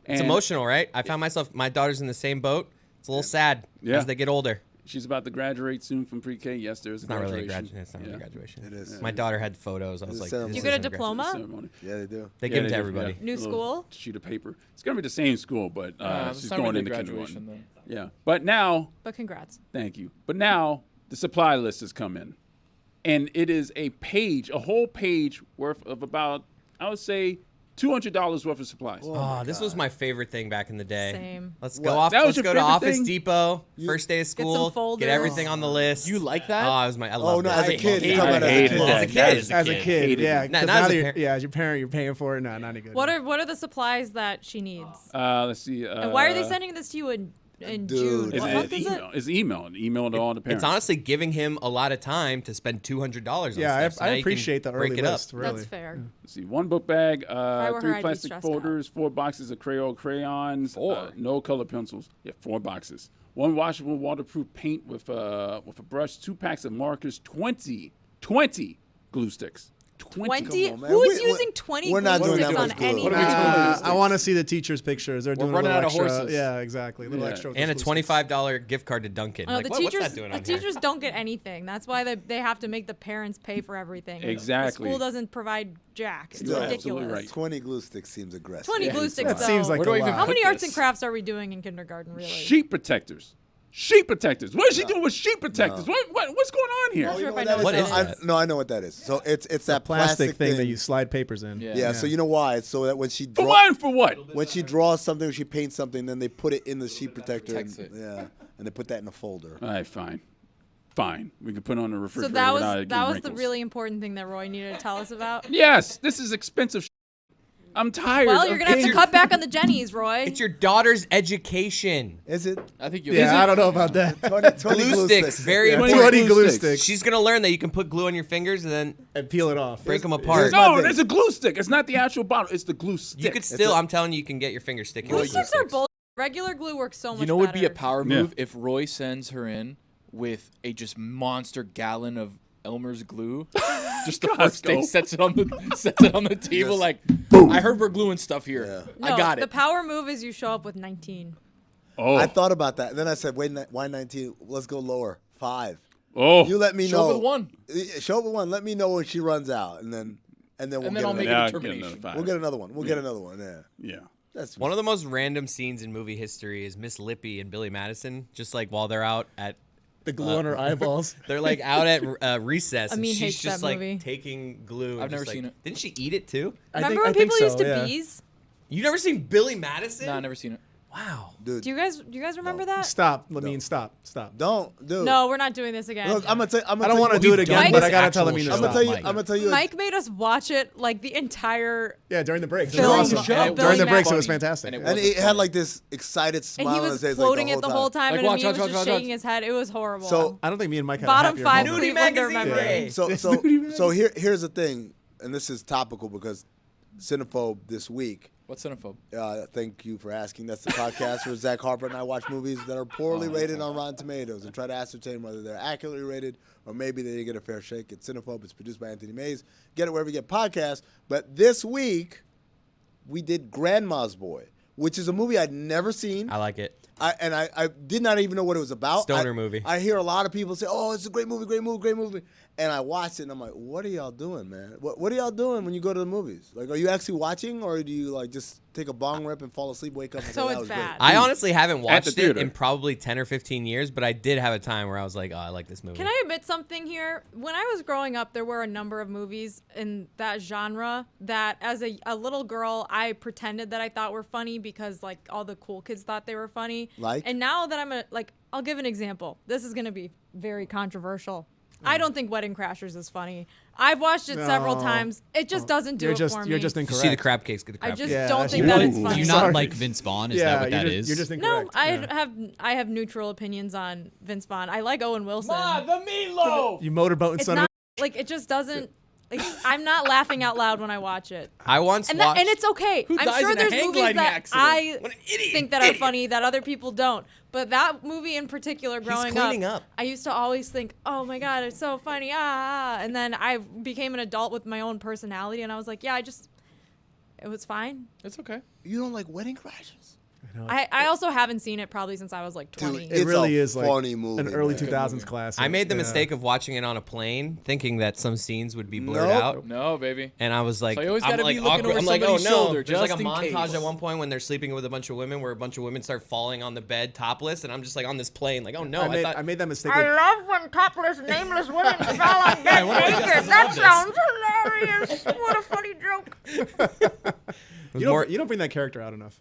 It's emotional, right? I found my daughter's in the same boat. It's a little sad as they get older. She's about to graduate soon from pre-K. Yes, there's a graduation. It's not really a graduation. It is. My daughter had photos. I was like, Do you get a diploma? Yeah, they do. They give it to everybody. New school? Sheet of paper. It's going to be the same school, but she's not going really into graduation, kindergarten. though. Yeah. But now, But congrats. thank you. But now the supply list has come in. And it is a whole page worth of about, I would say, $200 worth of supplies. Oh, this was my favorite thing back in the day. Same. Let's What? go off. That was Let's your go to favorite Office thing? Depot. First day of school. folders. Get everything on the list. You like that? Oh, it was I loved no, it. as a kid. I hated that. As a kid. As a kid, Hated yeah. it. Nah, 'cause not as now a you're- parent. yeah, as your parent, you're paying for it. No, not any good. What are the supplies that she needs? Let's see. And why are they sending this to you in June? It's What month is it? email. It's email. An email to all the parents. It's honestly giving him a lot of time to spend $200 on Yeah, stuff. So I now you can appreciate the break early it up. list. Really. That's fair. Let's see, 1 book bag, were her, 3 I'd be plastic stressed folders, 4 boxes of Crayola crayons, 4? No color pencils. Yeah, 4 boxes. 1 washable waterproof paint with a brush, 2 packs of markers, 20 glue sticks. 20? Come on, man. Who is We- using 20 we're not glue doing sticks that on much glue. any What are we bag? I want to see the teachers' pictures. They're doing a running little out of extra. horses. Yeah, exactly. A little Yeah. extra. with And a the $25 gift card to Dunkin'. No, Like, the what's teachers, that doing the on here? teachers don't get anything. That's why they have to make the parents pay for everything. Exactly. The school doesn't provide jack. It's You're ridiculous. absolutely right. 20 glue sticks seems aggressive. 20 glue sticks, That though. seems like Where do a I even lot. How many put arts this? and crafts are we doing in kindergarten, really? Sheet protectors. Sheet protectors. What is she doing with sheet protectors? What's going on here? I'm not sure if I that know What is I- that? No, I know what that is. So it's that plastic thing that thing. you slide papers in. Yeah, so you know why? It's so that when she For what and for what? when she draws something or she paints something, then they put it in the sheet protector. Protects And, it. yeah, and they put that in a folder. All right, fine. We can put it on the So refrigerator that without it was getting the wrinkles. really important thing that Roy needed to tell us about. Yes, this is expensive. I'm tired. Well, of you're gonna have to paying- cut back on the Jennies, Roy. It's your daughter's education. Is it? I think you'll Yeah, I don't know about that. 20 Glue sticks, very Yeah, important. 20 glue sticks. sticks She's gonna learn that you can put glue on your fingers and then and peel it off. break them apart. my No, thing. there's a glue stick. It's not the actual bottle. It's the glue stick. You could still. I'm telling you, you can get your fingers sticky. Glue with sticks are bull. Regular glue works so much You know what would be a better. power Yeah. move if Roy sends her in with a just monster gallon of Elmer's glue. Just the first day, Costco. sets it on the table like, I heard we're gluing stuff here. Yeah. I No, got The it. power move is you show up with 19. Oh. I thought about that. And then I said, wait, why 19? Let's go lower. 5. Oh. You let me Show know. up with 1. Show up with 1. Let me know when she runs out, and then we'll And then get I'll another make Yeah, a I'll get determination. another 5. We'll get another one. We'll get another one. Yeah. Yeah. That's One of the most random scenes in movie history is Miss Lippy and Billy Madison, just like while they're out at. The glue on her eyeballs. They're like out at recess, and Amin she's hates just that like movie. taking glue. and I've never just, seen like- it. Didn't she eat it too? Remember when people used to bees? You never seen Billy Madison? Nah, I've never seen it. Wow. Dude, Do you guys remember that? Stop, Lamine. Stop. don't, dude. No, we're not doing this again. Look, I'm gonna I don't want to do it again, Mike- but I gotta tell Lamine to I'm stop. gonna tell you. Mike made us watch it like the entire, Yeah, during the breaks. It Film was awesome. show. And it Billy During the wasn't breaks, it was funny. fantastic. And it And wasn't he had funny. like this excited smile and he on was his face quoting like, it the whole time, Like, and watch, Amin was watch, just watch, shaking watch. his head. It was horrible. So I don't think me and Mike had Bottom a happier 5 moment. Nudie Clevelander magazine. memory. So here's the thing, and this is topical because Cinephobe this week. What's Cinephobe? Thank you for asking. That's the podcast where Zach Harper and I watch movies that are poorly rated on Rotten Tomatoes and try to ascertain whether they're accurately rated or maybe they didn't get a fair shake. It's Cinephobe. It's produced by Anthony Mays. Get it wherever you get podcasts. But this week, we did Grandma's Boy, which is a movie I'd never seen. I like it. I did not even know what it was about. Stoner movie. I hear a lot of people say, "Oh, it's a great movie, great movie, great movie," and I watched it and I'm like, "What are y'all doing, man? What are y'all doing when you go to the movies? Like, are you actually watching, or do you like just take a bong rip and fall asleep, wake up?" And So say, "That it's was bad. great." I honestly haven't At the watched it theater. in probably 10 or 15 years, but I did have a time where I was like, oh, I like this movie. Can I admit something here? When I was growing up, there were a number of movies in that genre that, as a little girl, I pretended that I thought were funny because like all the cool kids thought they were funny. Like? And now that I'll give an example. This is gonna be very controversial. I don't think Wedding Crashers is funny. I've watched it several No. times. It just doesn't do it for me. You're just Did you incorrect. see the crab cakes? Get the crab I just cakes. Yeah, don't that's think that it's true. funny. Do you Sorry. not like Vince Vaughn? Is yeah, that what that you're is? You're just No, incorrect. I have neutral opinions on Vince Vaughn. I like Owen Wilson. the meatloaf. You motorboating It's son not of like it just doesn't. I'm not laughing out loud when I watch it. I once And watched. it's okay. I'm dies sure in a there's hang movies gliding that accident? I What an idiot, think that are funny that other people don't. But that movie in particular, growing cleaning up. I used to always think, oh my God, it's so funny. And then I became an adult with my own personality, and I was like, yeah, it was fine. It's okay. You don't like Wedding Crashers? I also haven't seen it probably since I was like 20. Dude, It it's really a is like funny movie, an early man. 2000s classic. I made the Yeah. mistake of watching it on a plane, thinking that some scenes would be blurred Nope. out. No, baby. And I was like, So you always I'm gotta like be looking awkward. over I'm like, oh somebody's no. shoulder, There's like a just in montage case. at one point when they're sleeping with a bunch of women, where a bunch of women start falling on the bed topless, and I'm just like on this plane, like, oh no. I made that mistake. with- love when topless, nameless women fall on bed naked. That sounds hilarious. What a funny joke. you don't bring that character out enough.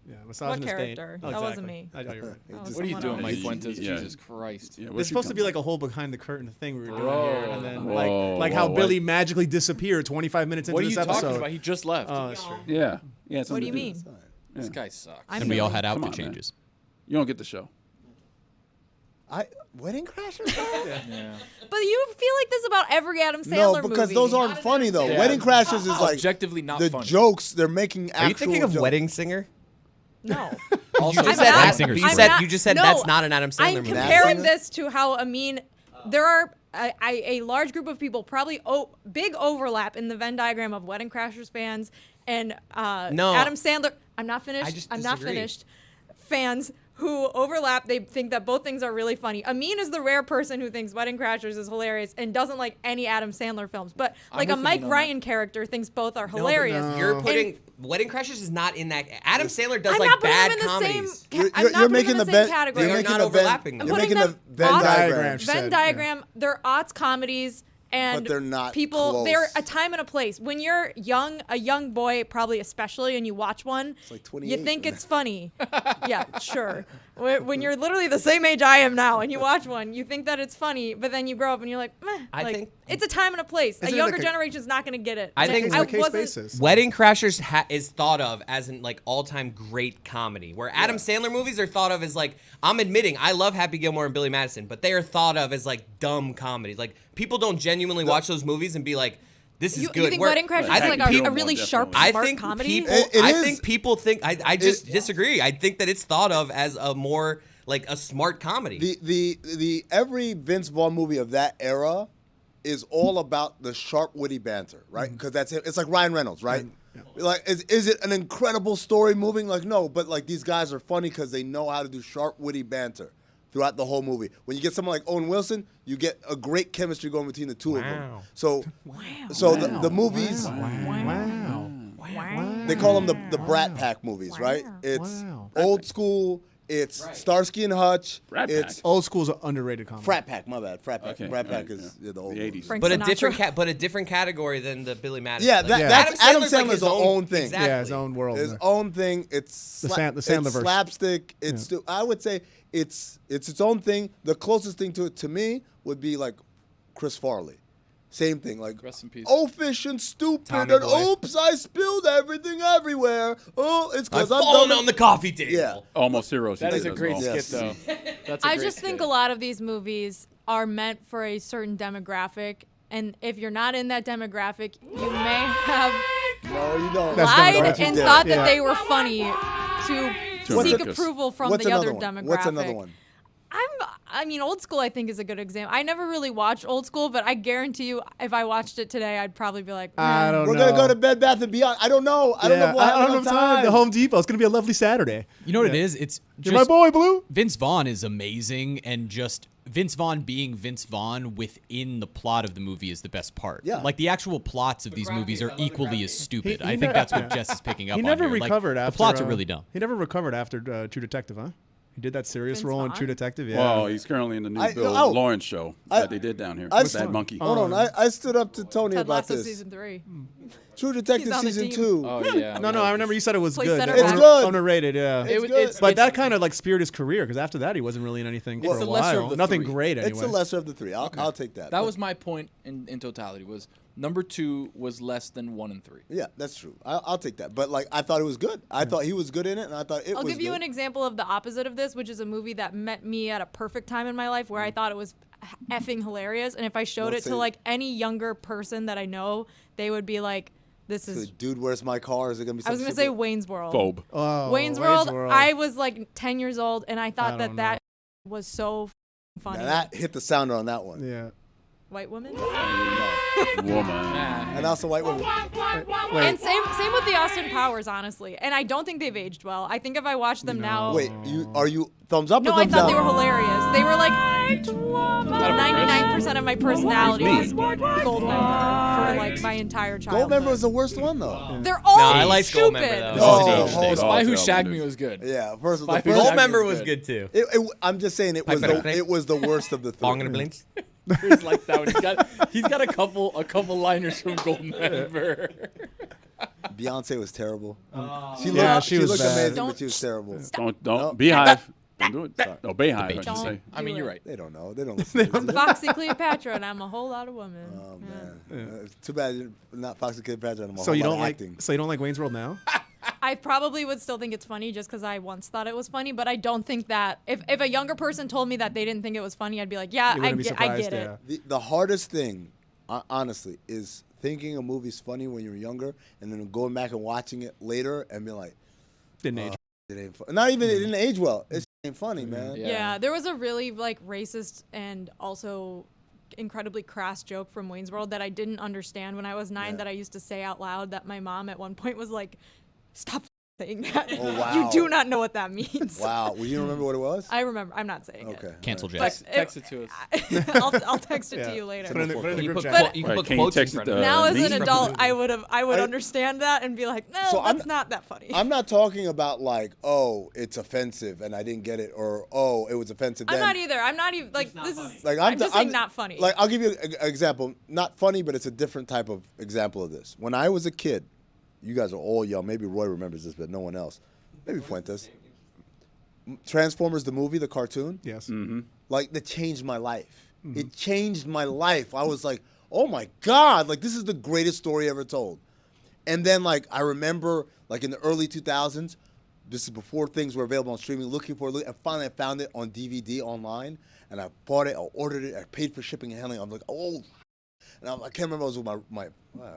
Yeah, misogynist character? ain't. That wasn't me. Oh, you're right. That was What are you someone doing, else. Mike Fuentes? Yeah. Jesus Christ. Yeah, where'd There's you supposed to come be from? like a whole behind the curtain thing we were doing Bro. here, and then Whoa, like how whoa, Billy what? magically disappeared 25 minutes into What are this you episode. talking about? He just left. Oh, that's true. Yeah. Yeah. What do you mean? This guy sucks. I'm And we all Billy. had outfit on, man. changes. You don't get the show. Wedding Crashers? But you feel like this about every Adam Sandler No, movie. because those aren't funny though. Yeah. Wedding Crashers is like Objectively not the funny. jokes they're making. Are you thinking of jokes. Wedding Singer? No. Also, You I'm said not- that, Singer's you great. said not- you just said no, that's not an Adam Sandler I'm movie. comparing Singer? this to how there are a large group of people, probably big overlap in the Venn diagram of Wedding Crashers fans and No. Adam Sandler. I'm not finished. I just I'm not disagree. finished. Fans who overlap, they think that both things are really funny. Amin is the rare person who thinks Wedding Crashers is hilarious and doesn't like any Adam Sandler films. But like a with Mike Amin on Ryan character thinks both are hilarious. You're putting Wedding Crashers is not in that. Adam Sandler does I'm like not putting bad them in the comedies. same. I'm You're not putting making them the in the same Venn. category. They are You're making not the Venn. overlapping, though. You're I'm making putting the them Venn on diagram. she Venn said, diagram. They're aughts comedies, and But they're not people. close. They're a time and a place. When you're young, a young boy probably especially, and you watch one, like you 28. think it's funny. Yeah, sure. When you're literally the same age I am now, and you watch one, you think that it's funny, but then you grow up and you're like, meh. I like, think- it's a time and a place. A Isn't it younger like a- generation is not going to get it. I think It's I on a case wasn't- basis. Wedding Crashers is thought of as an like all-time great comedy, where Adam Sandler movies are thought of as like, I'm admitting I love Happy Gilmore and Billy Madison, but they are thought of as like dumb comedies. Like people don't genuinely watch those movies and be like, this is You good. think Where- Wedding Crashers I is think like people- a really sharp, I smart think comedy? people. It I is. think people think. I just disagree. I think that it's thought of as a more like a smart comedy. The every Vince Vaughn movie of that era is all about the sharp, witty banter, right? Because that's it. It's like Ryan Reynolds, right? Like, is it an incredible story moving? Like, no, but like these guys are funny because they know how to do sharp, witty banter throughout the whole movie. When you get someone like Owen Wilson, you get a great chemistry going between the two of them. So, the movies, they call them the Brat Pack movies, right? It's old school. It's Starsky and Hutch. Brat It's Pack. Old school's an underrated comedy. Frat Pack. My bad. Frat Pack. Okay, Brat all Pack right, is yeah. the old The one. 80s. Frank but a Sinatra. different category than the Billy Madison. Yeah, Like, that's Adam Sandler's like Sandler's own thing. Exactly. Yeah, his own world. His there. own thing. It's The Sandlerverse. it's slapstick. It's I would say it's its own thing. The closest thing to it to me would be like Chris Farley. Same thing, like Rest in peace. oh fish and stupid Tommy and Boy. oops I spilled everything everywhere. Oh, it's I've because I'm fallen done. on the coffee table. Yeah. Almost Heroes. That he is did a as great well. skit, Yes. though. That's a I great just think skit. a lot of these movies are meant for a certain demographic, and if you're not in that demographic, you may have No, you don't. That's lied demographic. and Yeah. thought that Yeah. they were funny to What's seek a- approval from What's the another other one? demographic. What's another one? I mean, Old School I think is a good example. I never really watched Old School, but I guarantee you, if I watched it today, I'd probably be like, I don't We're know. gonna go to Bed Bath and Beyond. I don't know. I don't know. If we'll I don't enough have time. The Home Depot. It's gonna be a lovely Saturday. You know what it is? It's You're my just boy, Blue. Vince Vaughn is amazing, and just Vince Vaughn being Vince Vaughn within the plot of the movie is the best part. Yeah. Like the actual plots of these movies are equally as stupid. I think never- that's what Jess is picking up He on never here. Like, recovered after the plots are uh, really dumb. He never recovered after True Detective, huh? He did that serious Vince role in Vaughn? True Detective. Yeah. Well, he's currently in the new I- Bill oh. Lawrence show I- that they did down here. I With that st- monkey. Hold on. I stood up to Tony Ted about Lasso this. season 3. True Detective He's on the season team. 2. Oh, yeah. no, I remember you said it was Play good. center That back. was It's good. Underrated, yeah. It's It- good. it's- But that kind of like speared his career because after that he wasn't really in anything Well, for it's a the lesser while. of the Nothing three. great anyway. It's the lesser of the three. I'll take that. That But- was my point in totality. Was number 2 was less than 1 and 3. Yeah, that's true. I'll take that. But like, I thought it was good. I thought he was good in it, and I thought it I'll was give you good. an example of the opposite of this, which is a movie that met me at a perfect time in my life where I thought it was effing hilarious. And if I showed Don't it say- to like any younger person that I know, they would be like, "This is." Dude, where's my car? Is it gonna be? I was some gonna shit say with- Wayne's World. Phobe. Oh, Wayne's World. I was like 10 years old, and I thought don't that was so funny. Now that hit the sounder on that one. Yeah. White woman. Woman. And also white women. And same with the Austin Powers, honestly. And I don't think they've aged well. I think if I watch them now. Wait, are you thumbs up No, or I thumbs thought down? they were hilarious. They were like 99% of my personality was Goldmember for like my entire childhood. Goldmember was the worst one though. They're all I like stupid. Goldmember, though. Oh, Spy Who terrible, Shagged dude. Me was good. Yeah, first Spy the Who first. Shagged Me Goldmember was good. good too. I'm just saying it was the worst of the three. Long and blinks. Chris likes that one. He's got a couple liners from Goldmember. Beyonce was terrible. she was looked bad. amazing, but she was terrible. Don't No. Beehive. Don't do it. Sorry. No, Beehive. I should Don't. say. I mean, you're right. They don't know. They don't listen. to this. Foxy Cleopatra, and I'm a whole lot of woman. Oh man, it's too bad you're not Foxy Cleopatra anymore. So you don't like? acting. So you don't like Wayne's World now? I probably would still think it's funny just because I once thought it was funny, but I don't think that if a younger person told me that they didn't think it was funny, I'd be like, yeah, You I wouldn't be get surprised, it. The hardest thing, honestly, is thinking a movie's funny when you're younger, and then going back and watching it later and being like, Didn't age. it ain't fun. Not even it didn't age well. It ain't funny, man. Yeah, there was a really like racist and also incredibly crass joke from Wayne's World that I didn't understand when I was 9 that I used to say out loud that my mom at one point was like, stop saying that. Oh, wow. You do not know what that means. Wow. Well, you don't remember what it was? I remember. I'm not saying Okay. it. Cancel But Jess. Text it to us. I'll text it Yeah. to you later. Put it in the Can you group put, chat. you can Right, put can you quotes in text front it, of it. Now as me? an adult, I would understand that and be like, no, So that's not that funny. I'm not talking about like, oh, it's offensive and I didn't get it, or oh, it was offensive. I'm then. not either. I'm not even like this is. Like I'm just saying not funny. Like I'll give you an example. Not funny, but it's a different type of example of this. When I was a kid, you guys are all young. Maybe Roy remembers this, but no one else. Maybe Fuentes. Transformers, the movie, the cartoon. Yes. Like that changed my life. It changed my life. I was like, oh my God, like this is the greatest story ever told. And then like I remember like in the early 2000s, this is before things were available on streaming, looking for it, and finally I found it on DVD online, and I bought it, I ordered it, I paid for shipping and handling. I'm like, oh, and I can't remember, I was with my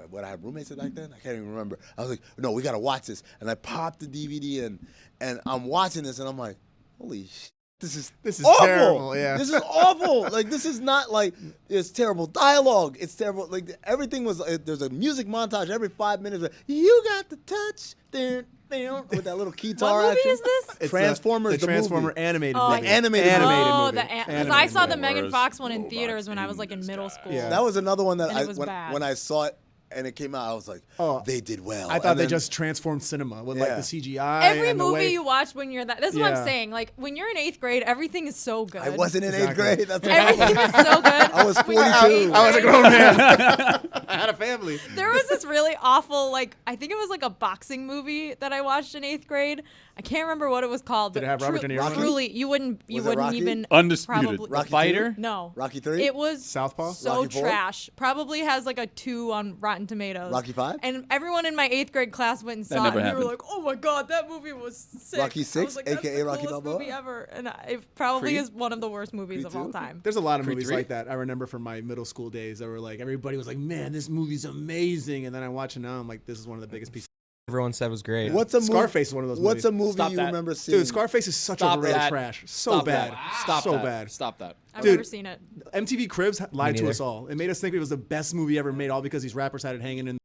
what, I had roommates back then? I can't even remember. I was like, no, we got to watch this. And I popped the DVD in, and I'm watching this, and I'm like, holy shit. This is awful. terrible, yeah. This is awful. Like this is not like it's terrible dialogue. It's terrible. Like everything was. There's a music montage every 5 minutes. Like, you got the touch. With that little guitar. What movie action. is this? It's Transformers, the the Transformer movie. animated Oh, movie. The animated Oh, movie. because I saw the movie. Megan Fox one in Robots theaters when I was in like in the middle sky. school. Yeah. That was another one that And it was bad. when I saw it and it came out, I was like, Oh, they did well. I thought And they then- just transformed cinema with like Yeah. the CGI. Every and the movie way, you watch when you're that. This is what Yeah. I'm saying. Like when you're in 8th grade, everything is so good. I wasn't in Exactly. 8th grade. That's what Everything is so good. I was When you're in 42. eighth I was a grade. grown man. I had a family. There was this really awful, like, I think it was like a boxing movie that I watched in 8th grade. I can't remember what it was called. Did but it have Robert De Niro in it? Truly, you wouldn't Was it Rocky? even Undisputed. probably Rocky Fighter? No. Rocky 3? It was Southpaw? so Rocky IV? trash. Probably has like a 2 on Rotten Tomatoes. Rocky V? And everyone in my 8th grade class went and That saw it, never and they were happened. like, "Oh my god, that movie was sick." Rocky I VI, was like, That's aka the Rocky coolest Balboa? movie ever, and it probably Creed? is one of the worst movies Creed of all 2? time. There's a lot of Creed movies 3? like that I remember from my middle school days that were like, everybody was like, man, this movie's amazing. And then I watch it now, I'm like, this is one of the biggest pieces. Everyone said was great. What's a movie? Scarface is one of those What's movies. a movie Stop you that. remember seeing? Dude, Scarface is such Stop overrated that. trash. So Stop bad. that. Stop so that. bad. Stop that. I've Dude. never seen it. MTV Cribs lied to neither. us all. It made us think it was the best movie ever made, all because these rappers had it hanging in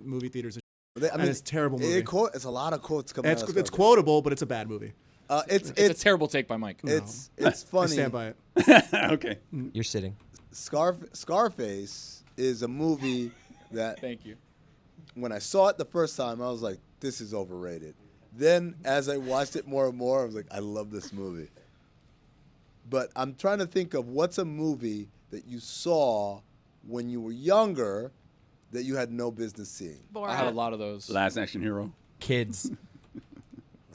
movie theaters. I mean, it's a terrible movie. It's a lot of quotes coming It's out of it's Scarface. quotable, but it's a bad movie. It's It's a terrible take by Mike. it's I funny. stand by it. Okay. You're sitting. Scarface is a movie that Thank you. when I saw it the first time, I was like, this is overrated. Then as I watched it more and more, I was like, I love this movie. But I'm trying to think of what's a movie that you saw when you were younger that you had no business seeing. I had a lot of those. Last Action Hero. Kids.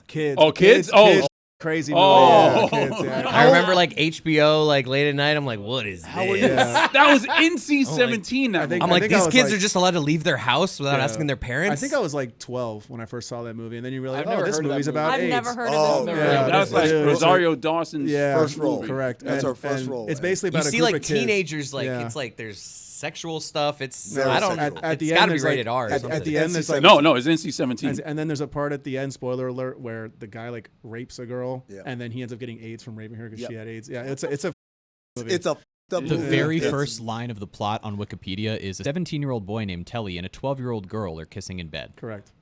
Kids. Oh, kids? Oh, Crazy movie. Oh. Yeah, kids, yeah. I remember like HBO, like late at night. I'm like, what is this? That was NC-17. I think- I'm like, I these was kids like- are just allowed to leave their house without asking their parents. I think I was like 12 when I first saw that movie, and then you realize, I've never this heard of that movie's movie. about I've AIDS. never heard Oh, of this movie. yeah. That was like Dude, Rosario Dawson's first role. movie. Correct. That's And- our first and role. It's basically you about a see group like of kids. teenagers, like Yeah. it's like there's sexual stuff. It's Very I don't. sexual. At the It's end, got to be there's, like- rated R. Or At something. the end, there's like No, it's NC-17. and then there's a part at the end, spoiler alert, where the guy like rapes a girl, Yeah. and then he ends up getting AIDS from raping her because Yep. she had AIDS. Yeah, it's a movie. It's a The movie. very It's- first line of the plot on Wikipedia is a 17-year-old boy named Telly and a 12-year-old girl are kissing in bed. correct.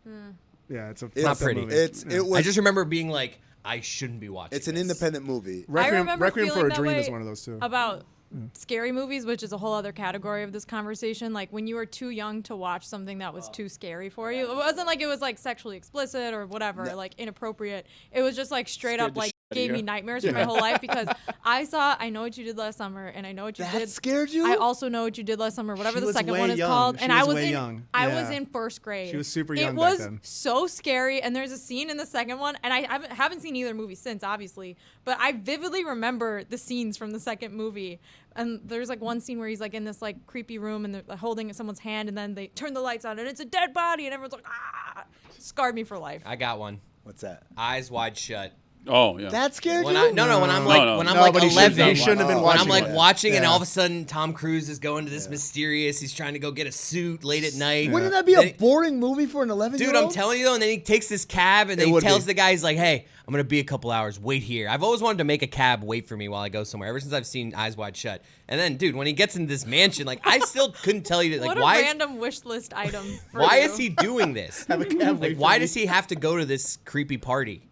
Yeah, it's a It's not fucked up pretty. movie. It was. I just remember being like, I shouldn't be watching. It's an this. independent movie. Requiem, remember Requiem for feeling a that Dream way is one of those too. About scary movies, which is a whole other category of this conversation. Like when you were too young to watch something that was too scary for you. It wasn't like it was like sexually explicit or whatever, like inappropriate. It was just like straight up like gave me nightmares for my whole life because I saw I Know What You Did Last Summer and I Know What You That Did. scared you? I also Know What You Did Last Summer, whatever She the was second way one is young. called. She And was I was way in young. I Yeah. was in first grade. She was super young It back was then. so scary, and there's a scene in the second one, and I haven't seen either movie since, obviously, but I vividly remember the scenes from the second movie. And there's like one scene where he's like in this like creepy room and they're holding someone's hand, and then they turn the lights on and it's a dead body, and everyone's like, ah, scarred me for life. I got one. What's that? Eyes Wide Shut. Oh, yeah. That scared When you? when I'm like No. when I'm No, like but he 11, shouldn't have been when I'm watching like it. watching and Yeah. all of a sudden Tom Cruise is going to this mysterious. He's trying to go get a suit late at night. Wouldn't that be Then a boring movie for an 11-year-old? Dude, I'm telling you though, and then he takes this cab and It then he would tells be. the guy, he's like, hey, I'm going to be a couple hours. Wait here. I've always wanted to make a cab wait for me while I go somewhere ever since I've seen Eyes Wide Shut. And then, dude, when he gets into this mansion, like, I still couldn't tell you, like, what a why random wish list item. For why you. is he doing this? Like, why does he have to go to this creepy party?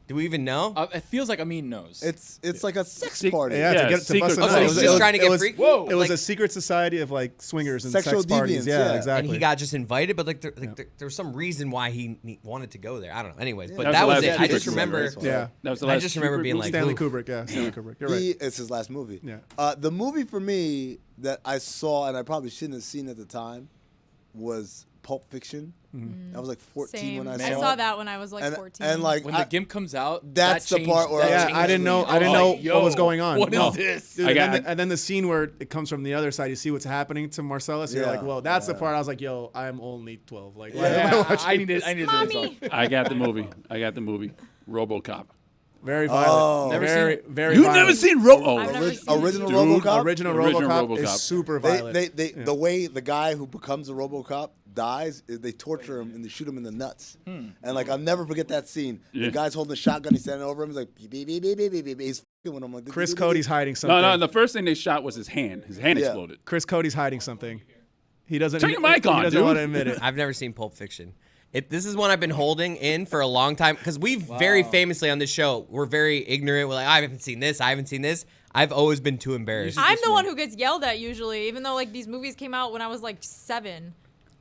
Do we even know? It feels like Amin knows. It's like a sex Sec- party. Yeah, Yeah, to get to secret bust a society. nut. Oh, so he's just trying to get was, freaky? Whoa! It was Like- a secret society of like swingers and Sexual sex parties. deviants, Yeah, yeah. exactly. And he got just invited, but like, there was some reason why he wanted to go there. I don't know. Anyways, but That that was was the it. last I just Kubrick remember. movie, right? yeah. That was the I last just remember Kubrick being movie? like, Stanley oof. Kubrick. Yeah, Stanley Kubrick. You're right. It's his last movie. Yeah. The movie for me that I saw and I probably shouldn't have seen at the time was Pulp Fiction. I was like 14 Same. when I I saw saw it. that when I was like And, 14. and like when the GIMP comes out, that's that the part changed- where that Yeah, changed I didn't know. me. I didn't know Yo, what was going on. What is No. this? Dude, I and, got- then the scene where it comes from the other side, you see what's happening to Marcellus. You're Yeah, like, well, that's the yeah. part. I was like, yo, I'm only 12. Like, why am I Yeah, watching I needed this? to do this off. Mommy. I got the movie. RoboCop. Very violent. Oh. Never very, seen it. very. You've violent. never seen Robo? Oh, I've never Orig- seen it. original Dude. RoboCop. Original Original RoboCop RoboCop. is super violent. The way the guy who becomes a RoboCop dies is they torture him and they shoot him in the nuts. And like I'll never forget that scene. Yeah. The guy's holding a shotgun. He's standing over him. He's like beep beep beep beep beep beep beep. He's fucking with him. Like Chris Cody's hiding something. No, the first thing they shot was his hand. His hand Yeah. exploded. Chris Cody's hiding something. He doesn't. Turn your mic on, He doesn't dude. want to admit it. I've never seen Pulp Fiction. This is one I've been holding in for a long time because we very famously on this show, we're very ignorant. We're like, I haven't seen this. I haven't seen this. I've always been too embarrassed. I'm the one who gets yelled at usually, even though like these movies came out when I was like 7.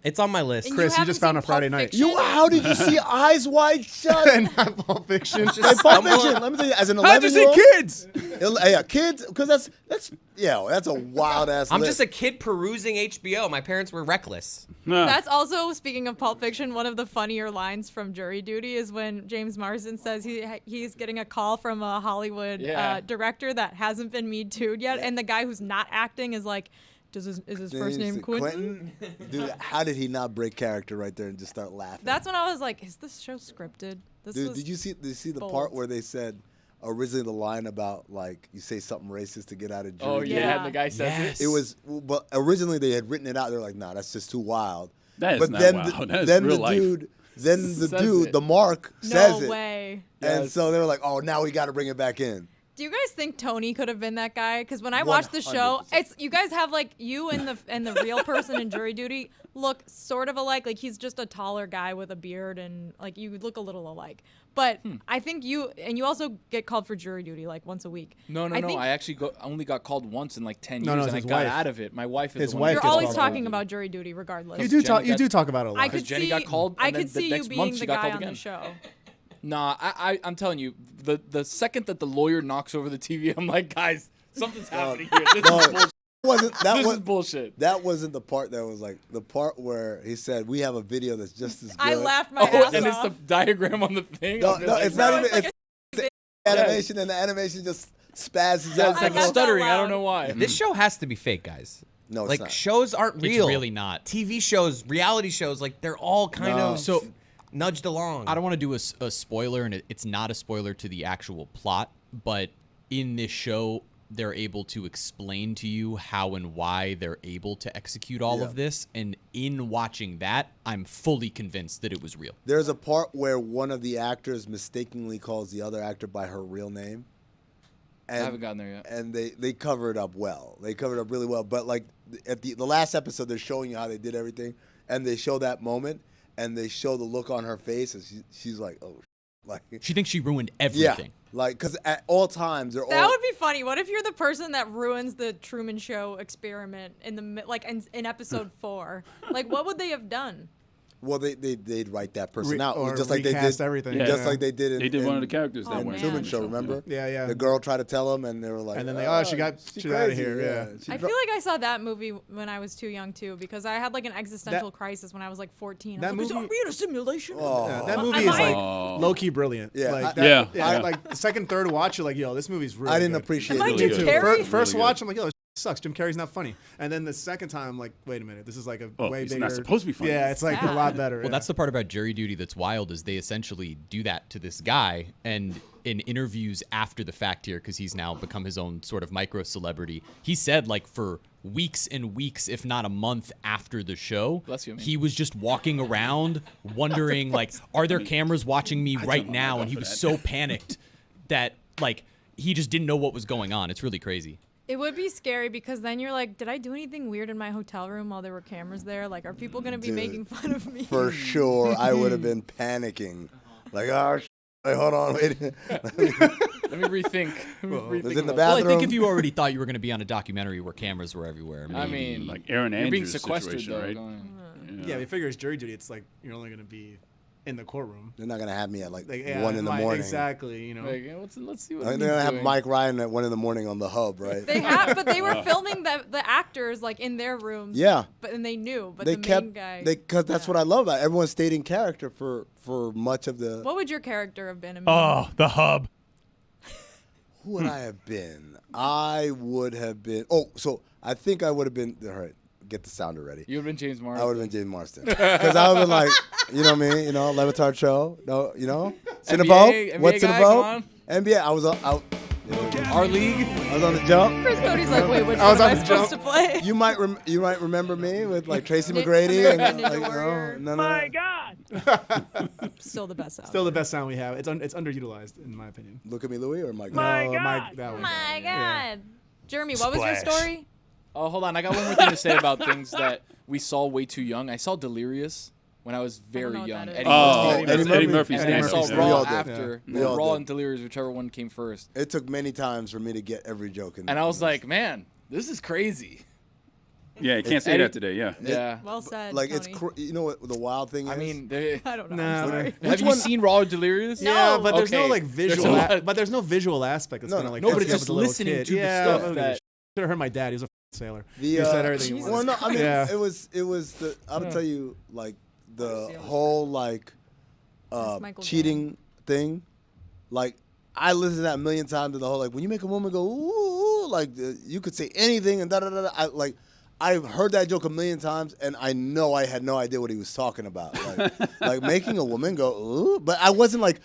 It's on my list. And Chris, you haven't just found seen a Friday Pulp night. Fiction? How did you see Eyes Wide Shut? And not Pulp Fiction. Hey, Pulp Fiction. Let me tell you, as an How'd you 11-year-old, see kids? Yeah, kids, because that's a wild ass. I'm list. just a kid perusing HBO. My parents were reckless. No. That's also, speaking of Pulp Fiction, one of the funnier lines from Jury Duty is when James Marsden says he's getting a call from a Hollywood director that hasn't been Me Too'd yet, and the guy who's not acting is like, is his first name Quentin? Dude, how did he not break character right there and just start laughing? That's when I was like, is this show scripted? Dude, did you see the bold. part where they said originally the line about like you say something racist to get out of jury? Oh duty? yeah, Yeah. and the guy says It was, but originally they had written it out. They're like, nah, that's just too wild. That is but not then wild. That is then real the life. dude, then the Says dude, it. the Mark No says it, way. and so they were like, oh, now we got to bring it back in. Do you guys think Tony could have been that guy? Because when I watched the show, 100%. it's you guys have like you and the real person in Jury Duty look sort of alike. Like he's just a taller guy with a beard and like you look a little alike. But I think you also get called for jury duty like once a week. No. I think I actually only got called once in like 10 No, years, no, it's and I his got wife. out of it. My wife is His the one wife who you're gets always called talking for about jury duty regardless. You do talk. Jenny You got- do talk about it a lot. I could Jenny see got called, I and then could the see you next being month the she got guy called on again. the show. Nah, I'm telling you, the second that the lawyer knocks over the TV, I'm like, guys, something's happening here. This No, is bullshit. This is bullshit. That wasn't the part that was like the part where he said we have a video that's just as good. I laughed my Oh, ass and it's off. the diagram on the thing. No, I'll be no, like, it's not even. it's like It's animation, and the animation just spazzes Yeah, out. it's like got that stuttering. I loud. don't know why. This show has to be fake, guys. No, it's like not. shows aren't real. It's really not. TV shows, reality shows, like they're all kind of So nudged along. I don't want to do a spoiler, and it's not a spoiler to the actual plot, but in this show, they're able to explain to you how and why they're able to execute all of this. And in watching that, I'm fully convinced that it was real. There's a part where one of the actors mistakenly calls the other actor by her real name. And, I haven't gotten there yet. And they cover it up well. They covered it up really well. But like at the last episode, they're showing you how they did everything, and they show that moment, and they show the look on her face, and she's like, oh, like She thinks she ruined yeah, everything. like because at all times they're That all. would be funny. What if you're the person that ruins the Truman Show experiment in episode 4? Like, what would they have done? Well, they'd write that person out, or just like they recast did everything. just Yeah. like they did. They did one of the in characters that Oh, way. man. Truman Show. Remember? Yeah. The girl tried to tell him, and they were like, And then they, "Oh, she got she's shit out of crazy." here. Yeah. She I dro- feel like I saw that movie when I was too young too, because I had like an existential crisis when I was like 14. that I was like, movie- "Is we in a simulation?" Oh. Yeah, that movie Am is I- like Oh. low key brilliant. Yeah, like I- that, Yeah. like the second, third watch, you're like, yo, this movie's really. I didn't good. appreciate Am I it. Jim good. Carrey? First Really watch, good. I'm like, yo, this sucks. Jim Carrey's not funny. And then the second time, I'm like, wait a minute, this is like a Oh, way he's bigger. not supposed to be funny. Yeah, it's like a Sad. lot better. Well, that's the part about jury duty that's wild is they essentially do that to this guy. And in interviews after the fact here, because he's now become his own sort of micro celebrity, he said like for weeks and weeks, if not a month after the show, Bless you, man. he was just walking around wondering like, are there cameras watching me right my now? mic And he off was for so panicked that like he just didn't know what was going on. It's really crazy. It would be scary because then you're like, did I do anything weird in my hotel room while there were cameras there? Like, are people gonna be Dude, making fun of me? For sure, I would have been panicking. Like, oh, like, hold on, wait. Let me rethink. It was in the Well, bathroom. I think if you already thought you were going to be on a documentary where cameras were everywhere, maybe. I mean, Like Aaron you're being Andrews' sequestered situation, though. right? Yeah, you figure it's jury duty. It's like you're only gonna be in the courtroom. They're not gonna have me at like Like, yeah, 1 in the like, morning. Exactly. You know. Like, yeah, let's see what They're he's gonna have doing. Mike Ryan at 1 in the morning on the hub, right? They have, but they were filming the actors like in their rooms. Yeah. But and they knew, but They the kept main guy. because that's what I love about it. Everyone stayed in character for much of the. What would your character have been? Oh, the hub. Who would I have been? I would have been. Oh, so I think I would have been. All right, get the sounder ready. You would have been James Marsden. I would have been James Marsden because I would have been like, you know what I mean? You know, LeBatard Show. No, you know, Cinnabon. NBA What's guy, come Cinnabon? on. NBA. I was out. Our league. I was on the jump. Chris Cody's like, wait, which I was one on am I the supposed jump. to play? You might remember me with like Tracy Ni- McGrady and American like, Ninja Warrior. no. My God. Still the best out. Still the best sound we have. It's underutilized in my opinion. Look at me, Louie, or Mike. Mike, that one. My God. Jeremy, what was your story? Oh, hold on. I got one more thing to say about things that we saw way too young. I saw Delirious when I was know very what young. that is. Eddie Oh, Murphy. Eddie Murphy's And then I stand-up. saw Yeah. We all Raw did. after. We all Raw did. and Delirious, whichever one came first. It took many times for me to get every joke in. And I was like, man, this is crazy. Yeah, you can't say Eddie- that today. Yeah. Yeah. Well said. like Tony. you know what the wild thing is? I mean, I don't know. Nah, I'm sorry. have you seen Raw or Delirious? No. Yeah, but there's no Okay. like There's visual. a lot- But there's no visual aspect. That's No, gonna like. no, but fuck it's you up just as a little listening kid. to the yeah, stuff should that- have heard my dad. He was a sailor. the He said everything. Jesus well, no, I mean Yeah. it was the. I'll tell you like the whole like That's Michael cheating thing. Like I listened to that a million times. To the whole like when you make a woman go ooh, like you could say anything and da da da. Da. I've heard that joke a million times, and I know I had no idea what he was talking about. Like making a woman go ooh, but I wasn't like.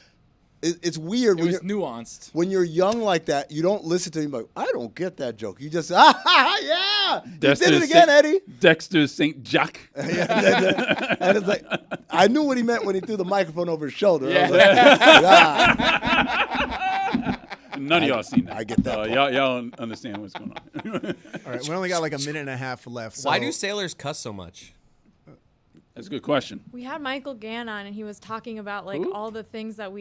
It's weird It when was you're nuanced. when you're young like that. You don't listen to him like I don't get that joke. You just yeah, you did it again, Eddie. Dexter St. Jack. And it's like I knew what he meant when he threw the microphone over his shoulder. I was like, None of y'all seen that. I get that part. Y'all don't understand what's going on. All right, we only got like a minute and a half left. So Why do sailors cuss so much? That's a good question. We had Michael Gann on, and he was talking about like all the things that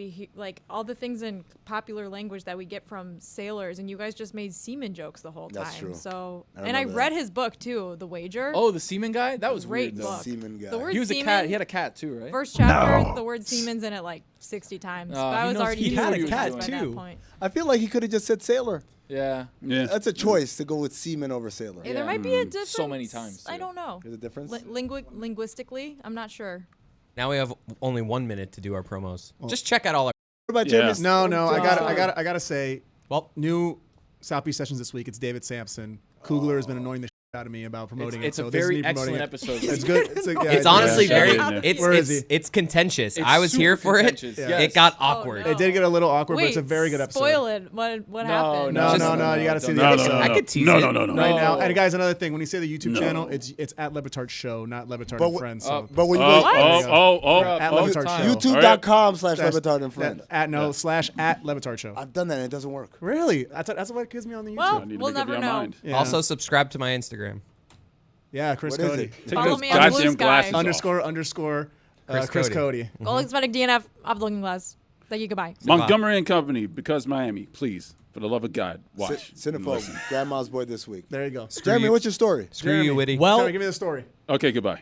all the things in popular language that we get from sailors, and you guys just made seaman jokes the whole time. That's true. So, I and I remember read that. his book too, The Wager. Oh, the seaman guy? That was Great weird, though. book. Seaman guy. The word He was seaman, a cat. He had a cat, too, right? First chapter, the word seaman's in it like 60 times. Oh, but I he was knows- already he used had to a it cat, by too. that point. I feel like he could have just said sailor. Yeah. Yeah. That's a choice to go with seaman over sailor. Yeah, there might be a difference. So many times, I too. don't know. There's a difference. Linguistically, I'm not sure. Now we have only 1 minute to do our promos. Just check out all our about Yeah. James? No, I God. gotta say, Well, new South Beach Sessions this week. It's David Sampson. Kugler has been annoying the shit out of me about promoting It's it. a So this is very me promoting excellent it. episode. It's good. It's honestly Yeah. very. Yeah. Where is It's he? it's contentious. It's I was here super for it. contentious. Yeah. It got Oh, awkward. no. It did get a little awkward, Wait, but it's a very good episode. Spoil it. What happened? No, Just- you got to see the No, episode. no, I no. could tease no, it. no, no, no, Right no. now, and guys, another thing. When you say the YouTube No. channel, it's at LeBatard Show, not LeBatard But and wh- Friends. So But when you Oh, go At oh, LeBatard Show. YouTube.com/LeBatard That's- and friends. at /@LeBatard Show. I've done that and it doesn't work. Really? That's what gives me on the YouTube. Well, I need to we'll make up never your know. mind. Yeah. Also, subscribe to my Instagram. Yeah, Chris What is Cody. it? Take Follow those me on Blue goddamn Sky. glasses off. Underscore Chris Cody. Gold Exotic DNF of the Looking Glass. Thank you. Goodbye. Montgomery and Company, because Miami. Please, for the love of God, watch. and Cinephobe, listen. Grandma's boy this week. There you go. Jeremy, what's your story? Screw you, Witty. well, Jeremy, give me the story. Okay, goodbye.